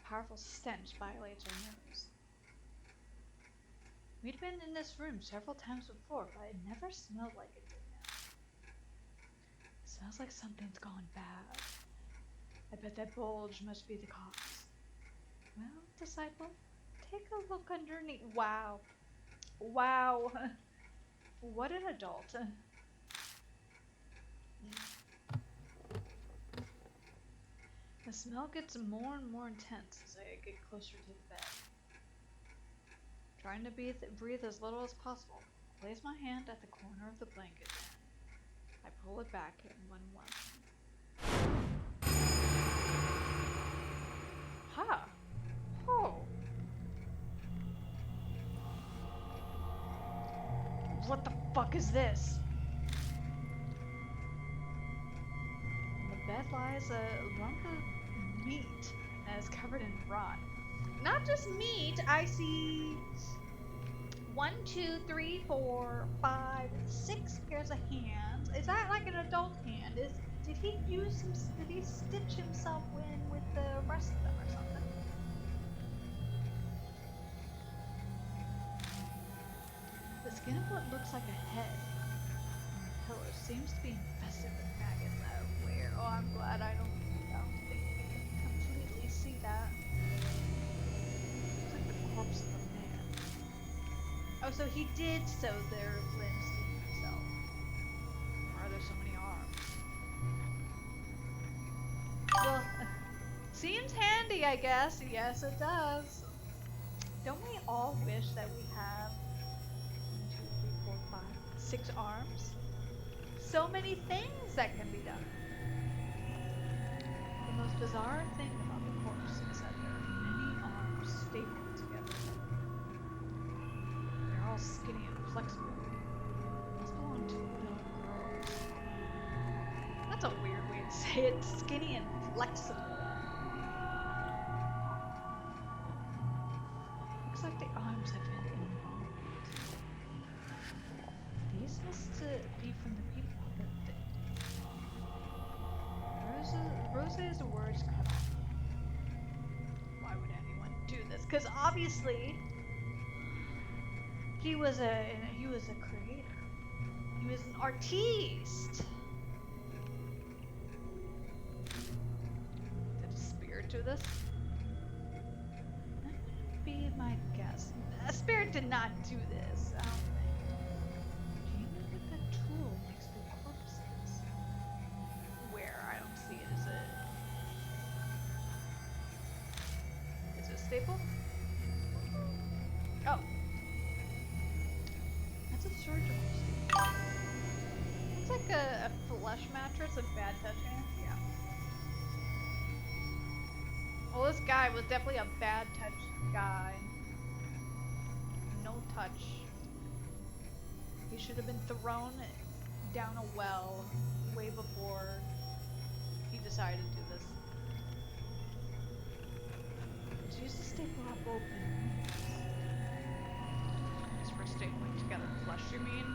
Powerful stench violates our nerves. We'd been in this room several times before, but it never smelled like it did now. It smells like something's gone bad. I bet that bulge must be the cause. Well, disciple, take a look underneath. Wow. Wow. What an adult. The smell gets more and more intense as I get closer to the bed. Trying to breathe as little as possible, I place my hand at the corner of the blanket and I pull it back in one motion. Ha! Oh! What the fuck is this? On the bed lies a lump of meat that is covered in rot. Not just meat, I see 1, 2, 3, 4, 5, 6 pairs of hands. Is that like an adult hand? Did he stitch himself in with the rest of them or something? The skin of what looks like a head on the pillow seems to be infested with maggots. Where? Oh, I'm glad I don't think we can completely see that. It's like the corpse of a man. Oh, so he did sew their limbs to himself. Why are there so many arms? Well, seems handy, I guess. Yes, it does. Don't we all wish that we have 1, 2, 3, 4, 5, 6 arms? So many things that can be done. The most bizarre thing about the corpse is that there are many arms stapled together. They're all skinny and flexible. Must belong to little girls. That's a weird way to say it. Skinny and flexible. Looks like the arms have been embalmed. These must be from the people who lived it. Rose's words cut off. Why would anyone do this? Because obviously he was a creator. He was an artiste. Did a spirit do this? That would be my guess. A spirit did not do this. I don't think. Do you know what that tool makes for corpses? Where? I don't see it. Is it a staple? Oh. That's a surgical staple. Looks like a flush mattress with bad touch hands. Yeah. Well, this guy was definitely a bad touch guy. No touch. He should have been thrown down a well way before he decided to do this. Let's use the staple up open. Just for stapling together flesh, you mean?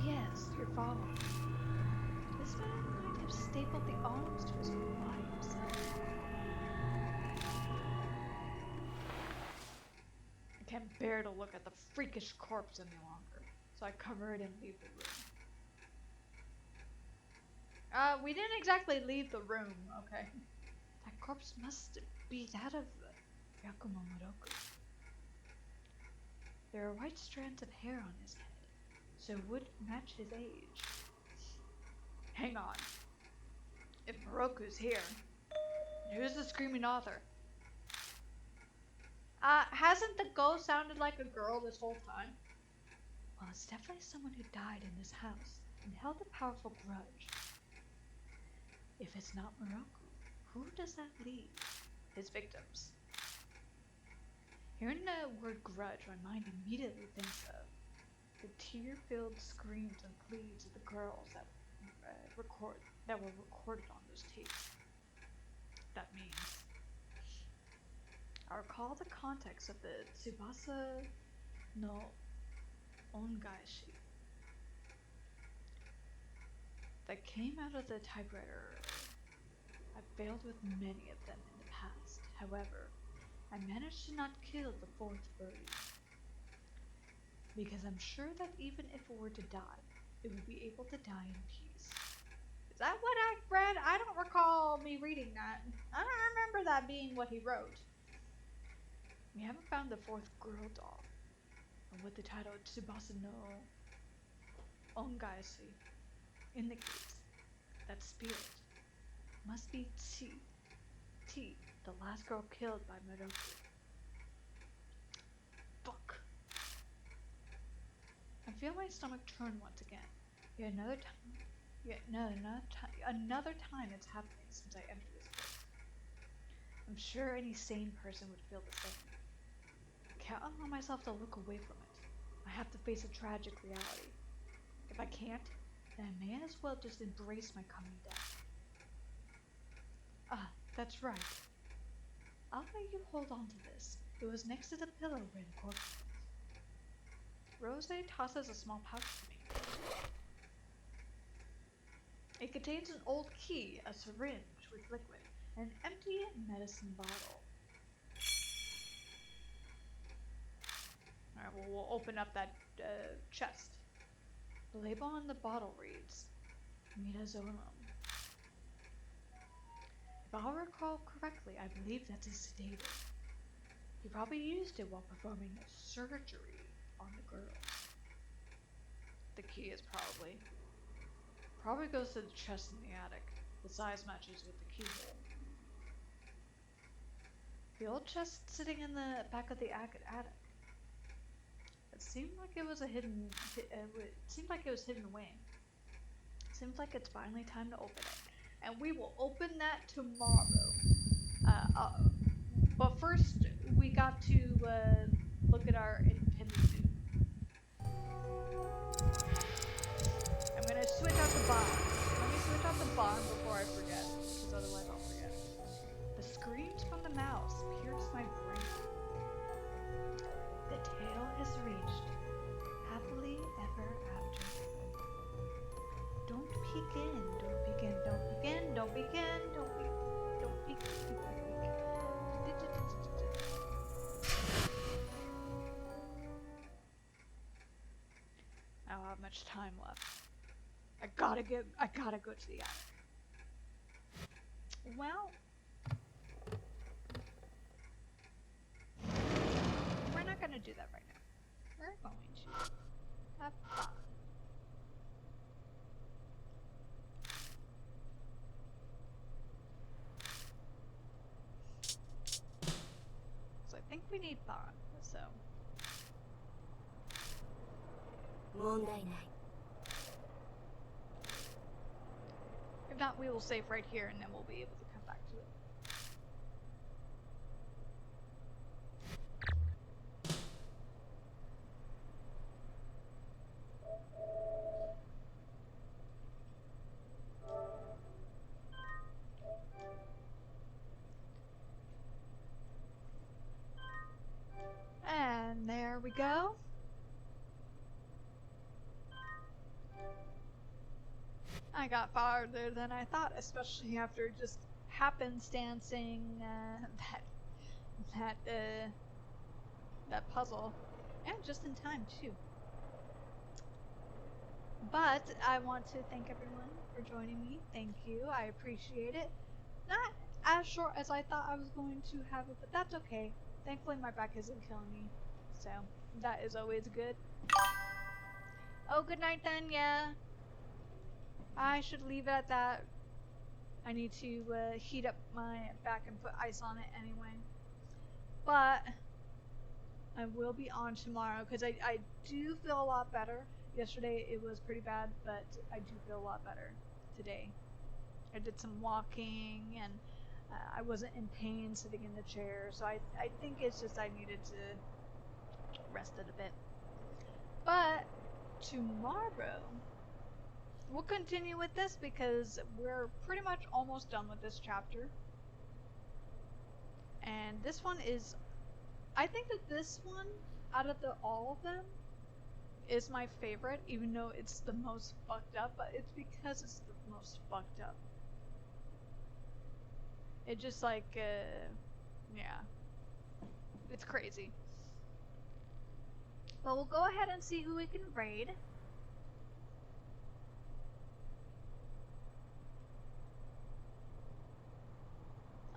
Yes, you're following. This man might have stapled the arms to his body himself. Okay, bear to look at the freakish corpse any longer, so I cover it and leave the room. We didn't exactly leave the room, okay? That corpse must be that of Yakumo Moroku. There are white strands of hair on his head, so it would match his age. Hang on. If Moroku's here, who's the screaming author? Hasn't the ghost sounded like a girl this whole time? Well, it's definitely someone who died in this house and held a powerful grudge. If it's not Moroku, who does that leave? His victims. Hearing the word grudge, my mind immediately thinks of the tear-filled screams and pleas of the girls that were recorded on those tapes. That means I recall the context of the Tsubasa no Ongaishi that came out of the typewriter. I failed with many of them in the past. However, I managed to not kill the fourth birdie, because I'm sure that even if it were to die, it would be able to die in peace. Is that what I read? I don't recall me reading that. I don't remember that being what he wrote. We haven't found the fourth girl doll, and what the title Tsubasa no Ongaishi indicates, that spirit must be T, the last girl killed by Moroku. Fuck. I feel my stomach turn once again. Yet another time it's happening since I entered this place. I'm sure any sane person would feel the same. I can't allow myself to look away from it. I have to face a tragic reality. If I can't, then I may as well just embrace my coming death. Ah, that's right. I'll let you hold on to this. It was next to the pillow where the corpse was. Rose tosses a small pouch to me. It contains an old key, a syringe with liquid, and an empty medicine bottle. Alright, well, we'll open up that chest. The label on the bottle reads, Midazolam. If I'll recall correctly, I believe that's a sedative. He probably used it while performing a surgery on the girls. The key is probably goes to the chest in the attic. The size matches with the keyhole. The old chest sitting in the back of the attic. It seemed like it was hidden away. Seems like it's finally time to open it. And we will open that tomorrow. But first, we got to look at our intended do. I'm gonna switch out the bomb. Let me switch out the bomb before I forget, because otherwise I'll forget. The screams from the mouse pierced my brain. The tale has reached happily ever after. Don't peek in, don't peek in, don't peek in, don't peek in, don't peek, don't peek, don't peek. I don't have much time left. I gotta go to the attic. Well, we're not gonna do that right now. We're going to have fun. So I think we need fun, so. If not, we will save right here and then we'll be able to come back to it. And there we go. I got farther than I thought, especially after just happenstancing that that puzzle. And just in time, too. But I want to thank everyone for joining me. Thank you. I appreciate it. Not as short as I thought I was going to have it, but that's okay. Thankfully, my back isn't killing me. So, that is always good. Oh, good night then, yeah. I should leave it at that. I need to heat up my back and put ice on it anyway. But I will be on tomorrow because I do feel a lot better. Yesterday it was pretty bad, but I do feel a lot better today. I did some walking and I wasn't in pain sitting in the chair, so I think it's just I needed to rest it a bit. But tomorrow we'll continue with this because we're pretty much almost done with this chapter. And this one is, I think that this one, out of all of them, is my favorite, even though it's the most fucked up, but it's because it's the most fucked up. It just like, yeah. It's crazy. But we'll go ahead and see who we can raid.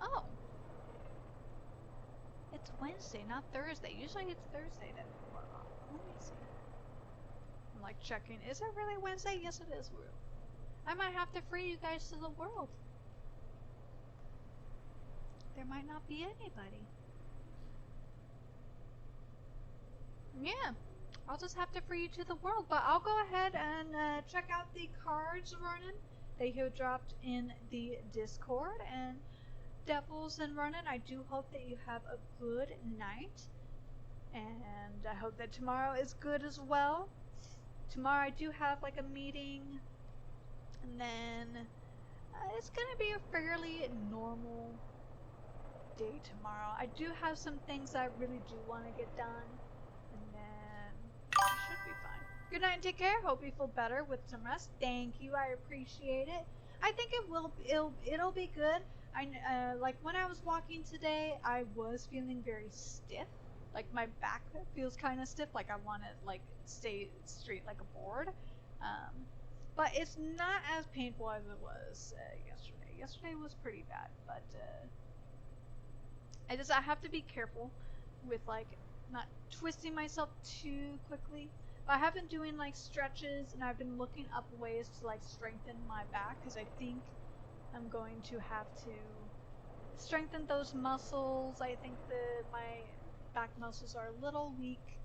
Oh. It's Wednesday, not Thursday. Usually it's Thursday that people are off. Let me see. I'm like checking. Is it really Wednesday? Yes, it is. I might have to free you guys to the world. There might not be anybody. Yeah. I'll just have to free you to the world. But I'll go ahead and check out the cards, Vernon. They have dropped in the Discord. And Devils and Vernon, I do hope that you have a good night. And I hope that tomorrow is good as well. Tomorrow I do have like a meeting. And then it's gonna be a fairly normal day tomorrow. I do have some things I really do want to get done. And then it should be fine. Good night and take care. Hope you feel better with some rest. Thank you. I appreciate it. I think it'll be good. Like when I was walking today, I was feeling very stiff. Like my back feels kind of stiff. Like I want to like stay straight like a board. But it's not as painful as it was yesterday. Yesterday was pretty bad, but I have to be careful with like not twisting myself too quickly. But I have been doing like stretches, and I've been looking up ways to like strengthen my back because I think I'm going to have to strengthen those muscles. I think my back muscles are a little weak.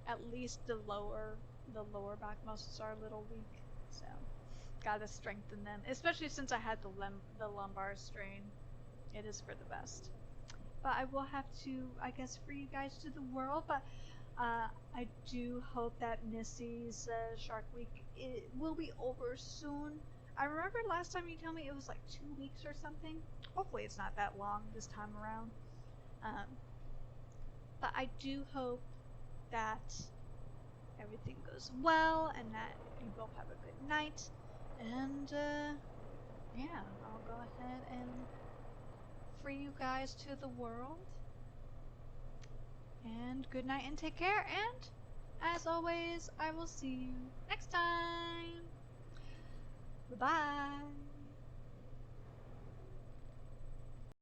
At least the lower back muscles are a little weak. So gotta strengthen them, especially since I had the lumbar strain. It is for the best. But I will have to, I guess, free you guys to the world. But I do hope that Missy's Shark Week will be over soon. I remember last time you told me it was like 2 weeks or something. Hopefully it's not that long this time around. But I do hope that everything goes well and that you both have a good night. And yeah, I'll go ahead and free you guys to the world. And good night and take care. And as always, I will see you next time. Bye-bye.